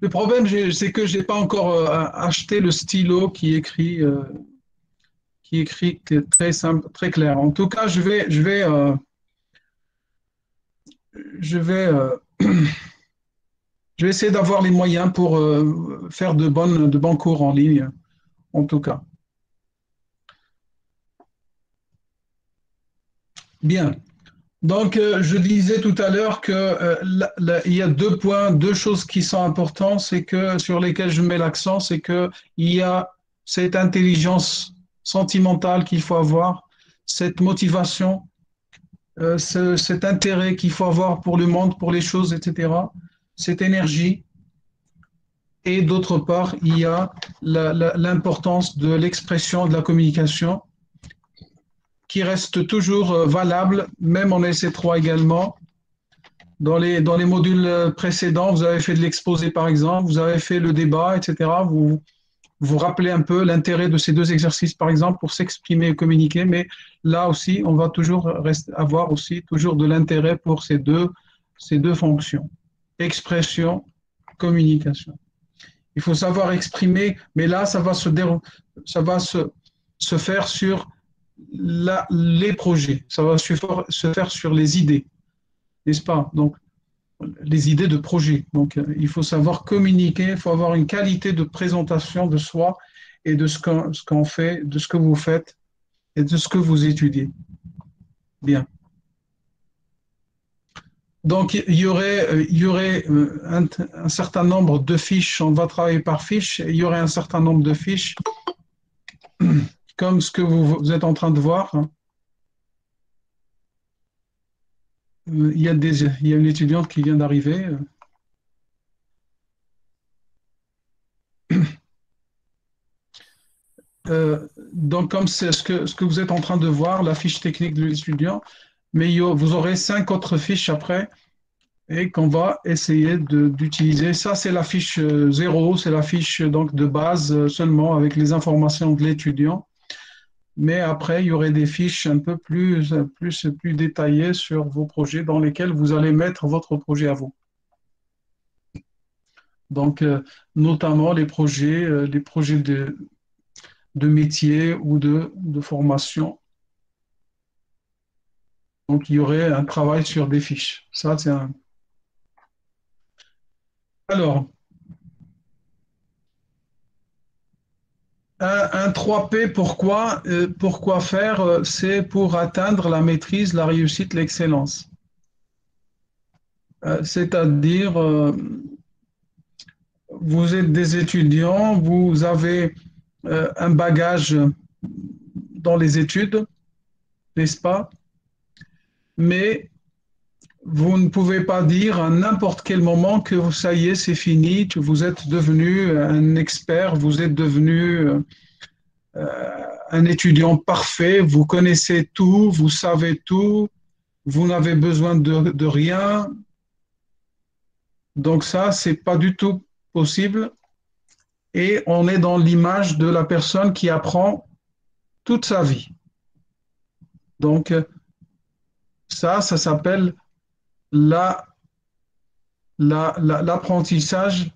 Le problème, c'est que je n'ai pas encore acheté le stylo qui écrit très simple, très clair. En tout cas, je vais, je vais essayer d'avoir les moyens pour faire de bons cours en ligne, en tout cas. Bien. Donc, je disais tout à l'heure qu'il y a 2 points, 2 choses qui sont importantes, sur lesquelles je mets l'accent, c'est qu'il y a cette intelligence sentimentale qu'il faut avoir, cette motivation cet intérêt qu'il faut avoir pour le monde, pour les choses, etc., cette énergie. Et d'autre part, il y a l'importance de l'expression, de la communication, qui reste toujours valable, même en SC3 également. Dans les modules précédents, vous avez fait de l'exposé par exemple, vous avez fait le débat, etc. Vous rappelez un peu l'intérêt de ces deux exercices par exemple pour s'exprimer et communiquer, mais là aussi, on va toujours avoir aussi toujours de l'intérêt pour ces deux fonctions, expression, communication. Il faut savoir exprimer, mais là, ça va se faire sur les projets, ça va se faire sur les idées, n'est-ce pas? Donc, les idées de projet. Donc, il faut savoir communiquer, il faut avoir une qualité de présentation de soi et de ce qu'on fait, de ce que vous faites et de ce que vous étudiez. Bien. Donc, il y aurait un certain nombre de fiches, on va travailler par fiches, il y aurait un certain nombre de fiches, comme ce que vous êtes en train de voir. Il y a une étudiante qui vient d'arriver. Donc, comme c'est ce que vous êtes en train de voir, la fiche technique de l'étudiant, mais vous aurez 5 autres fiches après et qu'on va essayer d'utiliser. Ça, c'est la fiche 0, c'est la fiche donc, de base seulement avec les informations de l'étudiant. Mais après, il y aurait des fiches un peu plus détaillées sur vos projets dans lesquels vous allez mettre votre projet à vous. Donc, notamment les projets de métier ou de formation. Donc, il y aurait un travail sur des fiches. Ça, c'est un. Alors, un 3P, pourquoi? Pourquoi faire? C'est pour atteindre la maîtrise, la réussite, l'excellence. C'est-à-dire, vous êtes des étudiants, vous avez un bagage dans les études, n'est-ce pas? Mais vous ne pouvez pas dire à n'importe quel moment que ça y est, c'est fini, que vous êtes devenu un expert, vous êtes devenu un étudiant parfait, vous connaissez tout, vous savez tout, vous n'avez besoin de rien. Donc ça, c'est pas du tout possible. Et on est dans l'image de la personne qui apprend toute sa vie. Donc ça s'appelle l'apprentissage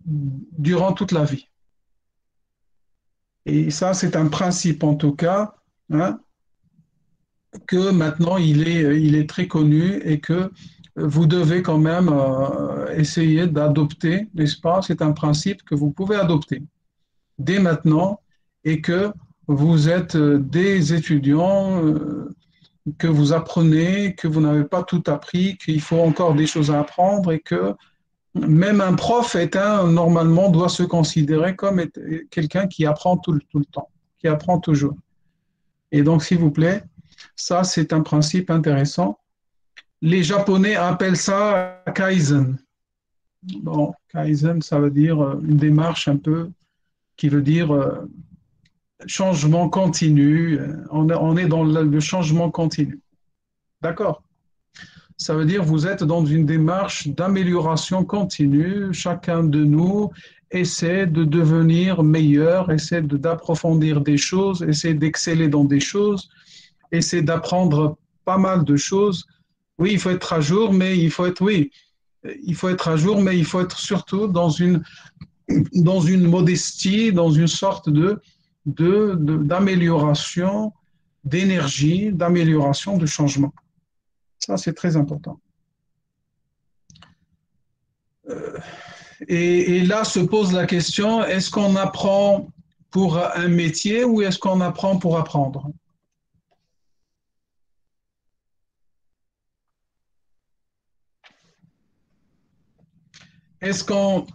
durant toute la vie. Et ça, c'est un principe en tout cas, hein, que maintenant il est très connu et que vous devez quand même essayer d'adopter, n'est-ce pas? C'est un principe que vous pouvez adopter dès maintenant et que vous êtes des étudiants, que vous apprenez, que vous n'avez pas tout appris, qu'il faut encore des choses à apprendre et que même un prof normalement doit se considérer comme quelqu'un qui apprend tout le temps, qui apprend toujours. Et donc, s'il vous plaît, ça, c'est un principe intéressant. Les Japonais appellent ça Kaizen. Bon, Kaizen, ça veut dire une démarche un peu qui veut dire changement continu. On est dans le changement continu. D'accord? Ça veut dire que vous êtes dans une démarche d'amélioration continue. Chacun de nous essaie de devenir meilleur, essaie d'approfondir des choses, essaie d'exceller dans des choses, essaie d'apprendre pas mal de choses. Oui, il faut être à jour, mais il faut être, oui, il faut être à jour, mais il faut être surtout dans une modestie, dans une sorte d'amélioration, d'énergie, d'amélioration, de changement. Ça, c'est très important. Et là se pose la question, est-ce qu'on apprend pour un métier ou est-ce qu'on apprend pour apprendre? Est-ce qu'on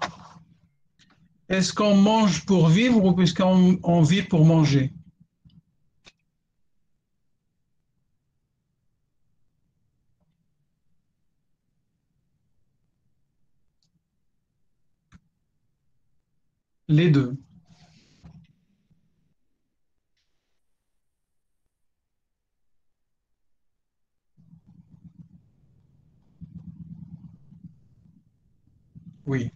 est-ce qu'on mange pour vivre ou est-ce qu'on vit pour manger? Les deux. Oui.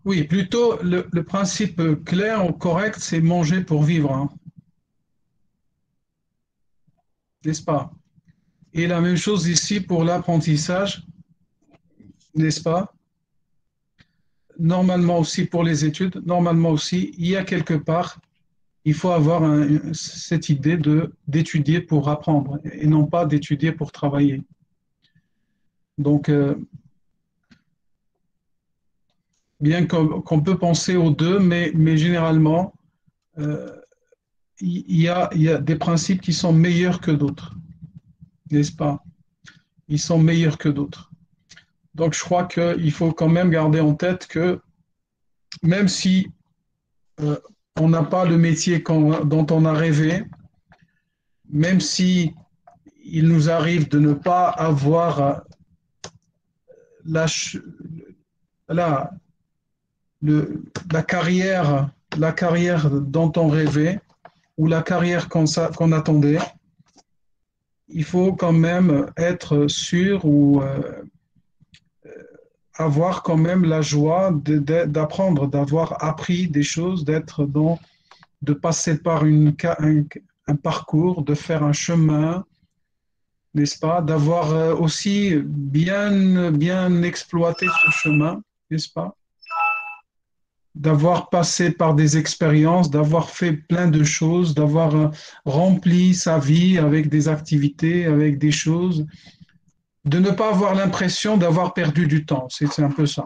Oui, plutôt le principe clair ou correct, c'est manger pour vivre, hein, n'est-ce pas? Et la même chose ici pour l'apprentissage, n'est-ce pas? Normalement aussi pour les études, normalement aussi, il y a quelque part, il faut avoir cette idée de d'étudier pour apprendre et non pas d'étudier pour travailler. Donc, bien qu'on peut penser aux deux, mais généralement, euh, il y a des principes qui sont meilleurs que d'autres, n'est-ce pas? Ils sont meilleurs que d'autres. Donc, je crois qu'il faut quand même garder en tête que même si euh, on n'a pas le métier dont on a rêvé, même si il nous arrive de ne pas avoir la, la, la carrière dont on rêvait ou la carrière qu'on attendait, il faut quand même être sûr ou avoir quand même la joie d'apprendre, d'avoir appris des choses, de passer par un parcours, de faire un chemin, n'est-ce pas, d'avoir aussi bien exploité ce chemin, n'est-ce pas, d'avoir passé par des expériences, d'avoir fait plein de choses, d'avoir rempli sa vie avec des activités, avec des choses, de ne pas avoir l'impression d'avoir perdu du temps. C'est un peu ça.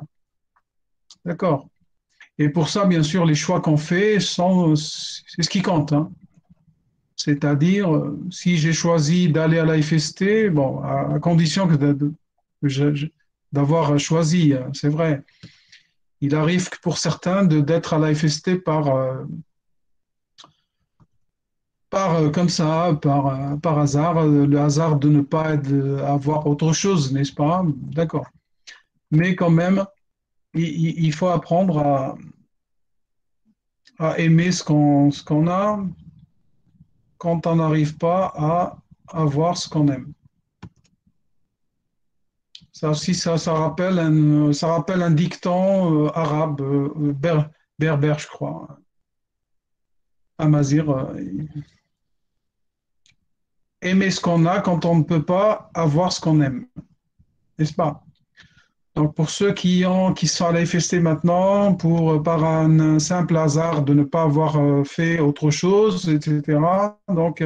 D'accord. Et pour ça, bien sûr, les choix qu'on fait c'est ce qui compte, hein. C'est-à-dire, si j'ai choisi d'aller à la FST, bon, à condition d'avoir choisi, c'est vrai. Il arrive que pour certains d'être à la FST par comme ça, par hasard, le hasard de ne pas avoir autre chose, n'est-ce pas? D'accord. Mais quand même, il faut apprendre à aimer ce qu'on a quand on n'arrive pas à avoir ce qu'on aime. Ça aussi, ça rappelle un dicton arabe, berbère, je crois. Amazir, aimer ce qu'on a quand on ne peut pas avoir ce qu'on aime, n'est-ce pas? Donc pour ceux qui sont à la FST maintenant, par un simple hasard de ne pas avoir fait autre chose, etc. Donc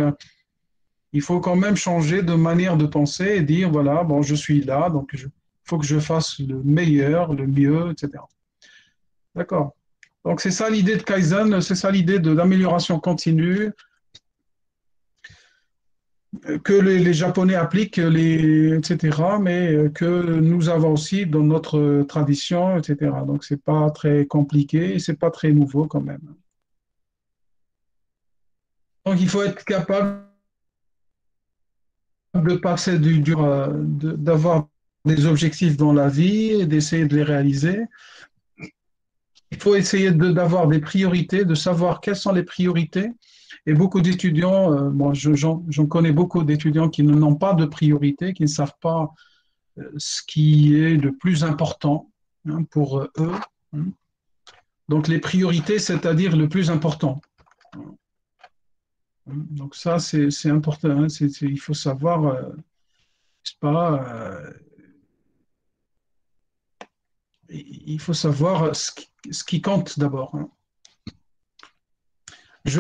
il faut quand même changer de manière de penser et dire, voilà, bon, je suis là, donc il faut que je fasse le meilleur, le mieux, etc. D'accord. Donc c'est ça l'idée de Kaizen, c'est ça l'idée d'amélioration continue que les Japonais appliquent, etc., mais que nous avons aussi dans notre tradition, etc. Donc c'est pas très compliqué, c'est pas très nouveau quand même. Donc il faut être capable de passer d'avoir des objectifs dans la vie et d'essayer de les réaliser. Il faut essayer d'avoir des priorités, de savoir quelles sont les priorités. Et beaucoup d'étudiants, moi j'en connais beaucoup d'étudiants qui n'ont pas de priorité, qui ne savent pas ce qui est le plus important, hein, pour eux, hein. Donc les priorités, c'est-à-dire le plus important. Donc ça, c'est important, hein. Il faut savoir, c'est pas, il faut savoir ce qui compte d'abord, hein. Je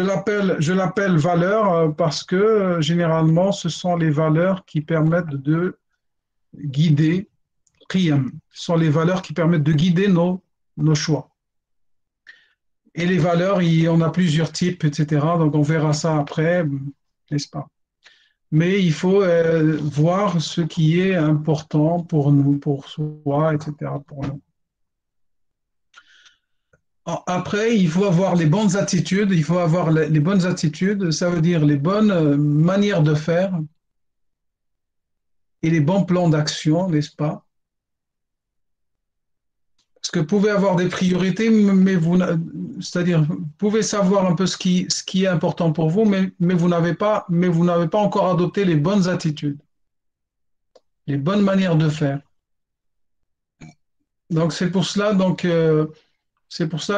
l'appelle valeur parce que généralement, ce sont les valeurs qui permettent de guider, qiyam, ce sont les valeurs qui permettent de guider nos choix. Et les valeurs, il y en a plusieurs types, etc. Donc on verra ça après, n'est-ce pas? Mais il faut voir ce qui est important pour nous, pour soi, etc. Pour nous. Après, il faut avoir les bonnes attitudes. Il faut avoir les bonnes attitudes, ça veut dire les bonnes manières de faire et les bons plans d'action, n'est-ce pas? Parce que vous pouvez avoir des priorités, mais c'est-à-dire, vous pouvez savoir un peu ce qui est important pour vous, mais vous n'avez pas encore adopté les bonnes attitudes, les bonnes manières de faire. Donc, c'est pour ça,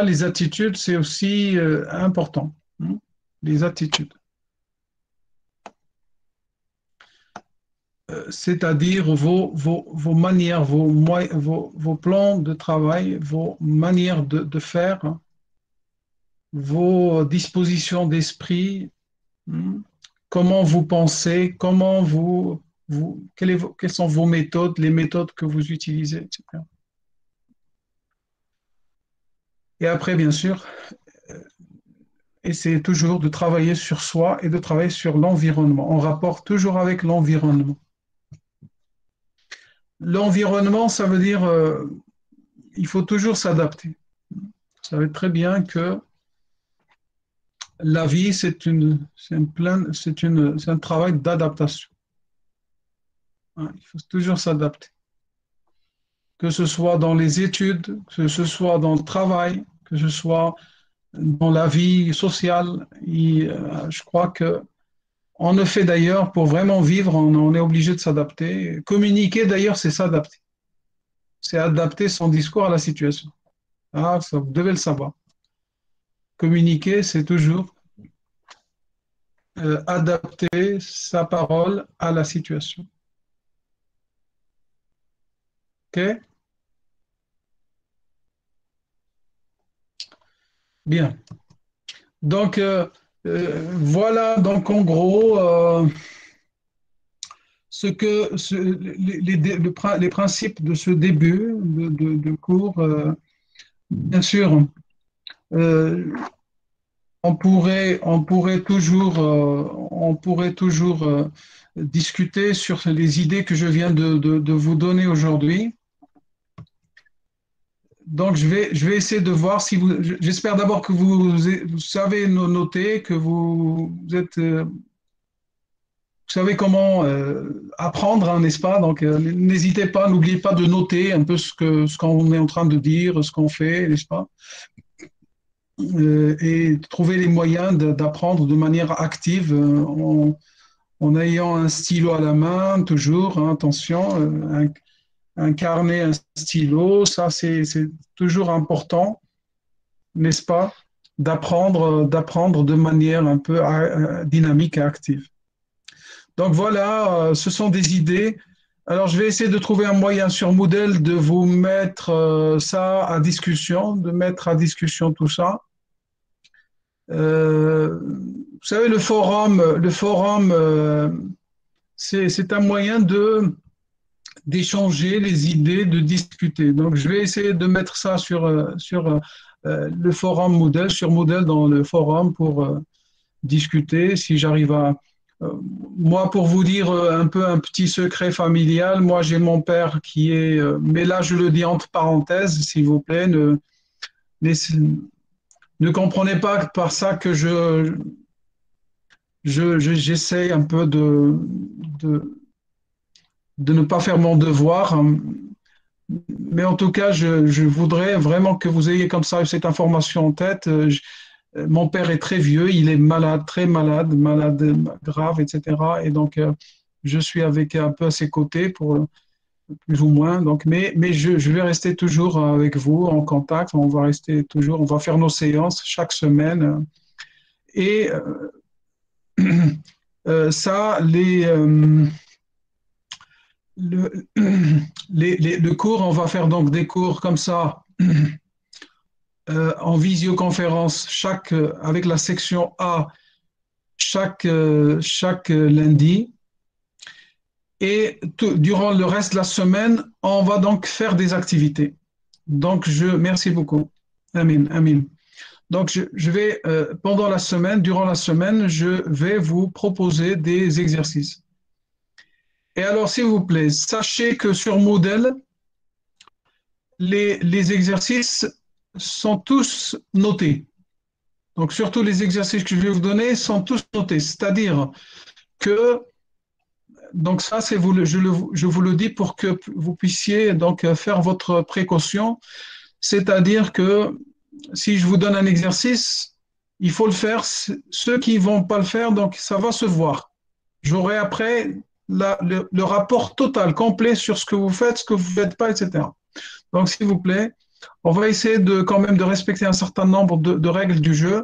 les attitudes, c'est aussi important. Hein, les attitudes. C'est-à-dire vos manières, vos plans de travail, vos manières de faire, hein, vos dispositions d'esprit, hein, comment vous pensez, quelles sont vos méthodes, les méthodes que vous utilisez, etc. Et après, bien sûr, essayez toujours de travailler sur soi et de travailler sur l'environnement. On rapporte toujours avec l'environnement. L'environnement, ça veut dire il faut toujours s'adapter. Vous savez très bien que la vie, c'est un travail d'adaptation. Hein, il faut toujours s'adapter. Que ce soit dans les études, que ce soit dans le travail, que ce soit dans la vie sociale. Je crois que on le fait d'ailleurs pour vraiment vivre, on est obligé de s'adapter. Communiquer d'ailleurs, c'est s'adapter. C'est adapter son discours à la situation. Ah, ça, vous devez le savoir. Communiquer, c'est toujours adapter sa parole à la situation. OK? Bien. Donc, voilà, donc en gros, les principes de ce début de cours. Bien sûr, euh, on pourrait toujours discuter sur les idées que je viens de vous donner aujourd'hui. Donc, je vais essayer de voir si vous. J'espère d'abord que vous savez noter, que vous savez comment apprendre, hein, n'est-ce pas? Donc, n'hésitez pas, n'oubliez pas de noter un peu ce qu'on est en train de dire, ce qu'on fait, n'est-ce pas? Et trouver les moyens d'apprendre de manière active en ayant un stylo à la main, toujours, hein, attention, un carnet, un stylo, ça c'est toujours important, n'est-ce pas, d'apprendre de manière un peu dynamique et active. Donc voilà, ce sont des idées. Alors je vais essayer de trouver un moyen sur Moodle de vous mettre ça à discussion, de mettre à discussion tout ça. Vous savez, le forum c'est un moyen d'échanger les idées, de discuter. Donc, je vais essayer de mettre ça sur le forum Moodle, sur Moodle dans le forum pour discuter. Si j'arrive à... Euh, moi, pour vous dire un peu un petit secret familial, moi, j'ai mon père qui est... mais là, je le dis entre parenthèses, s'il vous plaît, ne comprenez pas par ça que j'essaie un peu de ne pas faire mon devoir. Mais en tout cas, je voudrais vraiment que vous ayez comme ça cette information en tête. Mon père est très vieux, il est malade, très malade, malade grave, etc. Et donc, je suis avec un peu à ses côtés pour plus ou moins. Donc, mais je vais rester toujours avec vous en contact. On va rester toujours, on va faire nos séances chaque semaine. Et ça, le, le cours, on va faire donc des cours comme ça en visioconférence avec la section A chaque lundi. Et durant le reste de la semaine, on va donc faire des activités. Donc, merci beaucoup. Amin, amin. Donc, je vais, pendant la semaine, durant la semaine, je vais vous proposer des exercices. Et alors, s'il vous plaît, sachez que sur Moodle, les exercices sont tous notés. Donc, surtout les exercices que je vais vous donner sont tous notés. C'est-à-dire que, donc ça, je vous le dis pour que vous puissiez donc faire votre précaution. c'est-à-dire que si je vous donne un exercice, il faut le faire. Ceux qui ne vont pas le faire, donc ça va se voir. J'aurai après le rapport total, complet sur ce que vous faites, ce que vous ne faites pas, etc. Donc, s'il vous plaît, on va essayer quand même de respecter un certain nombre de règles du jeu,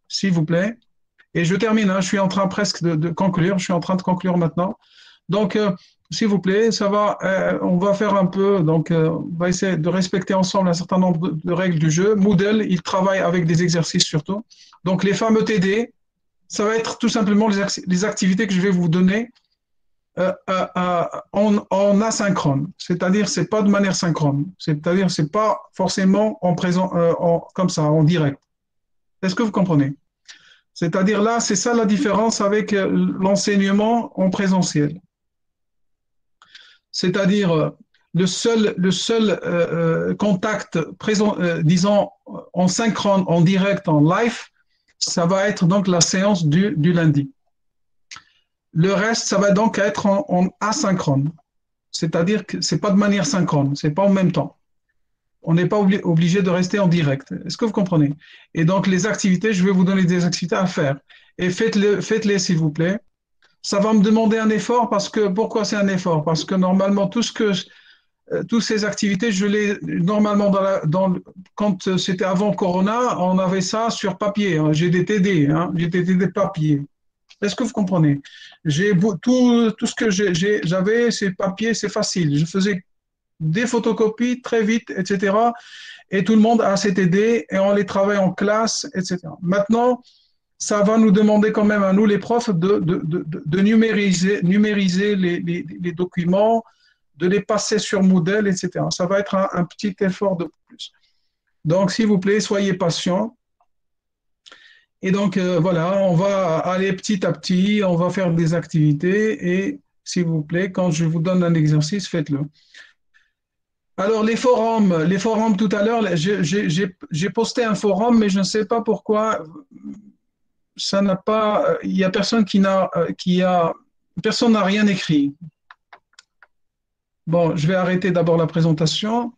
s'il vous plaît. Et je termine, hein, je suis en train presque de conclure, je suis en train de conclure maintenant. Donc, s'il vous plaît, on va faire un peu, donc on va essayer de respecter ensemble un certain nombre de règles du jeu. Moodle, il travaille avec des exercices surtout. Donc, les fameux TD, ça va être tout simplement les activités que je vais vous donner en asynchrone, c'est-à-dire c'est pas de manière synchrone, c'est-à-dire c'est pas forcément en présent, comme ça, en direct. Est-ce que vous comprenez? C'est-à-dire là, c'est ça la différence avec l'enseignement en présentiel. C'est-à-dire le seul contact présent, disons en synchrone, en direct, en live, ça va être donc la séance du lundi. Le reste, ça va donc être en asynchrone. C'est-à-dire que ce n'est pas de manière synchrone, ce n'est pas en même temps. On n'est pas obligé de rester en direct. Est-ce que vous comprenez? Et donc, les activités, je vais vous donner des activités à faire. Et faites-les, s'il vous plaît. Ça va me demander un effort parce que, pourquoi c'est un effort? Parce que normalement, toutes ces activités, normalement, quand c'était avant Corona, on avait ça sur papier. Hein. J'ai des TD, hein, j'ai des TD papier. Est-ce que vous comprenez? Tout ce que j'avais, ces papiers, c'est facile. Je faisais des photocopies très vite, etc. Et tout le monde a ces TD et on les travaille en classe, etc. Maintenant, ça va nous demander quand même à nous, les profs, de numériser les documents, de les passer sur Moodle, etc. Ça va être un petit effort de plus. Donc, s'il vous plaît, soyez patients. Et donc, voilà, on va aller petit à petit, on va faire des activités et, s'il vous plaît, quand je vous donne un exercice, faites-le. Alors, les forums tout à l'heure, j'ai posté un forum, mais je ne sais pas pourquoi ça n'a pas, il y a personne personne n'a rien écrit. Bon, je vais arrêter d'abord la présentation.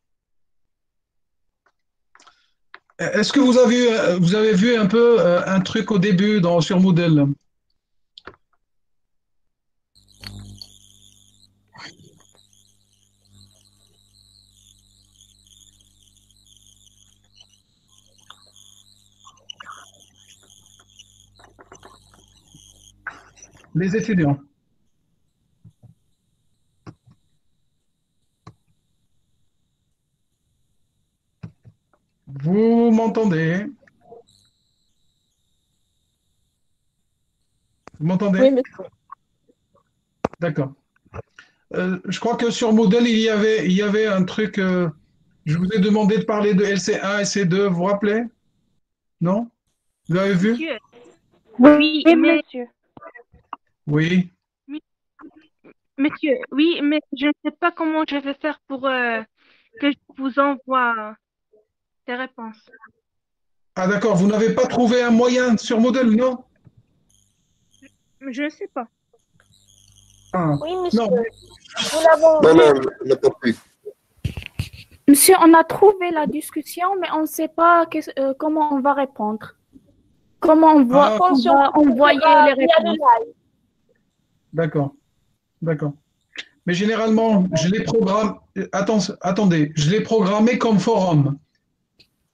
Est-ce que vous avez vu un peu un truc au début sur Moodle? Les étudiants. Vous m'entendez? Vous m'entendez? Oui, monsieur. D'accord. Je crois que sur Moodle, il y avait un truc. Je vous ai demandé de parler de LC1 et C2. Vous vous rappelez? Non? Vous avez vu? Monsieur, Oui, oui, mais, monsieur. Oui. monsieur, oui, mais je ne sais pas comment je vais faire pour que je vous envoie des réponses. Ah, d'accord. Vous n'avez pas trouvé un moyen sur Moodle, non? Je ne sais pas. Ah, Oui, monsieur. non. Nous l'avons Non, vu. non, on n'a pas pu. Monsieur, on a trouvé la discussion, mais on ne sait pas comment on va répondre. Comment on va envoyer les réponses. D'accord. D'accord. Mais généralement, je les programme. Attendez, je l'ai programmé comme forum.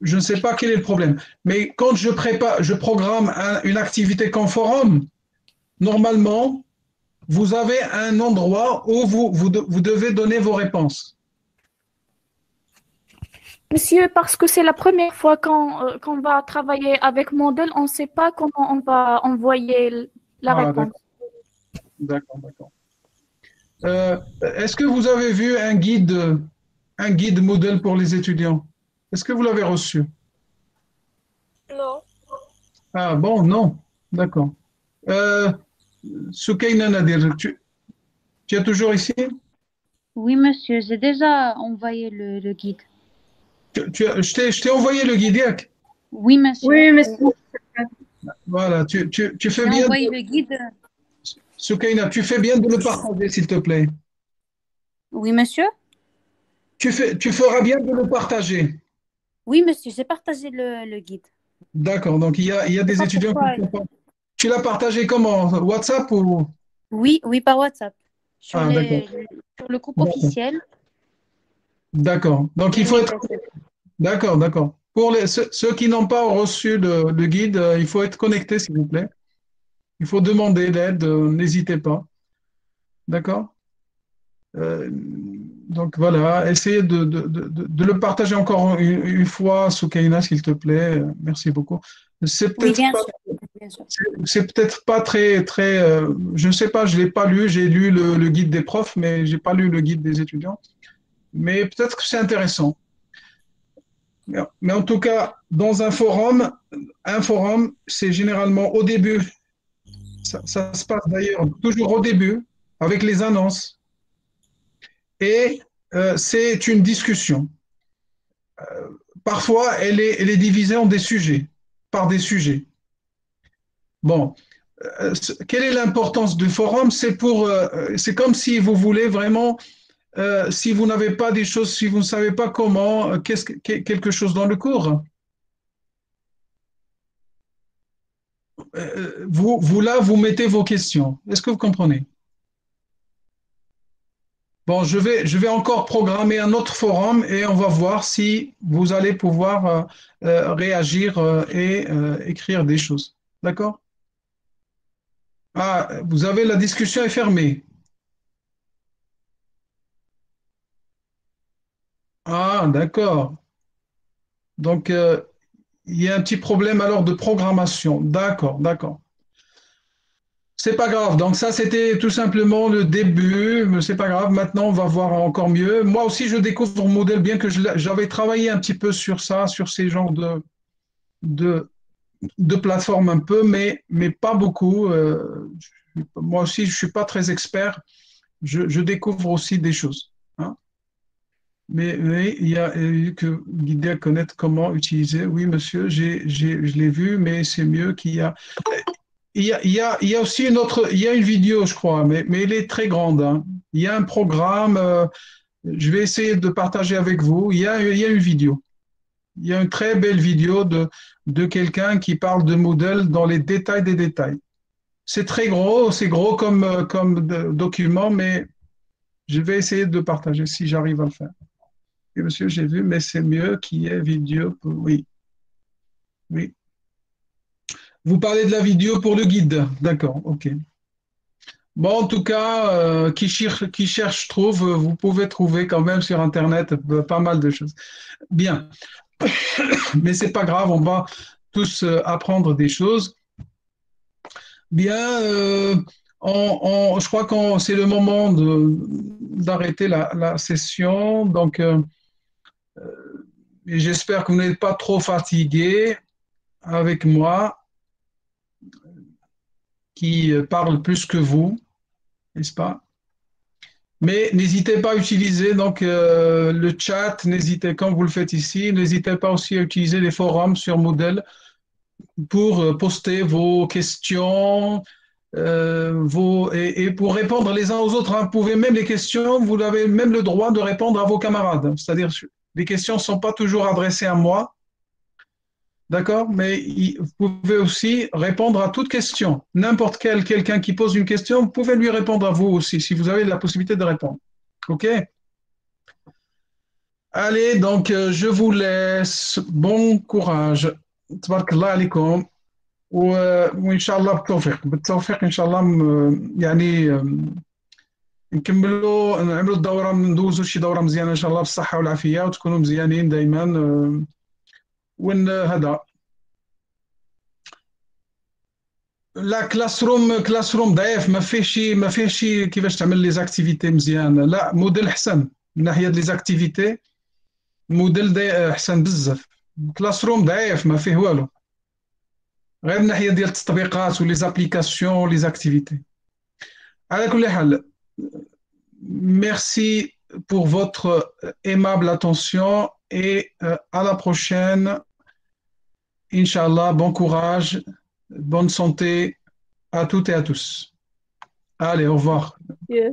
Je ne sais pas quel est le problème. Mais quand je programme une activité comme forum, normalement, vous avez un endroit où vous devez donner vos réponses. Monsieur, parce que c'est la première fois qu'on va travailler avec Moodle, on ne sait pas comment on va envoyer la réponse. D'accord, d'accord. Est-ce que vous avez vu un guide Moodle pour les étudiants? Est-ce que vous l'avez reçu? Non. Ah bon, non. D'accord. Soukaina Nadir, tu es toujours ici? Oui, monsieur, j'ai déjà envoyé le guide. Je t'ai envoyé le guide, Yak. Oui, monsieur. Oui, monsieur. Voilà, tu fais J'ai bien. envoyé le guide. Soukaina, tu fais bien de le partager, s'il te plaît. Oui, monsieur. Tu feras bien de le partager. Oui, monsieur, j'ai partagé le guide. D'accord, donc il y a Je sais des pas étudiants qui pourquoi. ne sont pas. Tu l'as partagé comment? WhatsApp ou? Oui, oui, par WhatsApp. Sur Ah, d'accord. sur le groupe D'accord. officiel D'accord. Donc de il faut être. l'université. D'accord, d'accord. Pour ceux qui n'ont pas reçu le guide, il faut être connecté, s'il vous plaît. Il faut demander l'aide, n'hésitez pas. D'accord? Donc voilà, essayez de le partager encore une fois, Soukaina, s'il te plaît. Merci beaucoup. C'est Oui, peut-être pas, bien sûr. c'est peut-être pas très, je ne sais pas, je l'ai pas lu. J'ai lu le guide des profs, mais j'ai pas lu le guide des étudiants. Mais peut-être que c'est intéressant. Mais en tout cas, dans un forum, c'est généralement au début. Ça se passe d'ailleurs toujours au début avec les annonces. Et c'est une discussion. Parfois, elle est divisée en des sujets, par des sujets. Bon, quelle est l'importance du forum? C'est comme si vous voulez vraiment, si vous n'avez pas des choses, si vous ne savez pas comment, quelque chose dans le cours, vous là, vous mettez vos questions. Est-ce que vous comprenez? Bon, je vais encore programmer un autre forum et on va voir si vous allez pouvoir réagir et écrire des choses. D'accord? Ah, vous avez la discussion est fermée. Ah, d'accord. Donc, il y a un petit problème alors de programmation. D'accord, d'accord. C'est pas grave. Donc, ça, c'était tout simplement le début, mais c'est pas grave. Maintenant, on va voir encore mieux. Moi aussi, je découvre mon modèle, bien que j'avais travaillé un petit peu sur ça, sur ces genres de, de plateformes un peu, mais pas beaucoup. Moi aussi, je suis pas très expert. Je découvre aussi des choses. Hein. Mais il y a eu que guider à connaître comment utiliser. Oui, monsieur, je l'ai vu, mais c'est mieux qu'il y a. Il y a aussi il y a une vidéo, je crois, mais elle est très grande. Hein. Il y a un programme, je vais essayer de partager avec vous. Il y a une vidéo. Il y a une très belle vidéo de quelqu'un qui parle de modèles dans les détails des détails. C'est gros comme, document, mais je vais essayer de partager si j'arrive à le faire. Et monsieur, j'ai vu, mais c'est mieux qu'il y ait vidéo. Oui, oui. Vous parlez de la vidéo pour le guide. D'accord, ok. Bon, en tout cas, qui cherche trouve. Vous pouvez trouver quand même sur Internet pas mal de choses. Bien, mais c'est pas grave, on va tous apprendre des choses. Bien, je crois que c'est le moment d'arrêter la session. Donc, j'espère que vous n'êtes pas trop fatigué avec moi, qui parle plus que vous, n'est-ce pas? Mais n'hésitez pas à utiliser donc le chat, n'hésitez, comme vous le faites ici, n'hésitez pas aussi à utiliser les forums sur Moodle pour poster vos questions, et pour répondre les uns aux autres. Hein. Vous pouvez même les questions, vous avez même le droit de répondre à vos camarades. C'est-à-dire, les questions ne sont pas toujours adressées à moi, d'accord? Mais vous pouvez aussi répondre à toute question. N'importe quel quelqu'un qui pose une question, vous pouvez lui répondre à vous aussi, si vous avez la possibilité de répondre. OK? Allez, donc je vous laisse. Bon courage. تبارك الله عليكم. وان شاء الله بالتوفيق ان شاء الله يعني نكملوا نعملوا الدوره ندوزوا شي دوره مزيانه ان شاء الله بالصحه والعافيه وتكونوا مزيانين دائما وين هذا لا كلاس روم ضعيف ما فيه شي كيفاش تعمل لي زاكتيفيتي مزيان لا موديل احسن من ناحيه لي زاكتيفيتي موديل احسن بزاف كلاس روم ضعيف ما فيه والو غير من ناحيه ديال التطبيقات ولي زابليكاسيون لي زاكتيفيتي على كل حال merci pour votre aimable attention et à la prochaine. Inch'Allah, bon courage, bonne santé à toutes et à tous. Allez, au revoir. Yeah.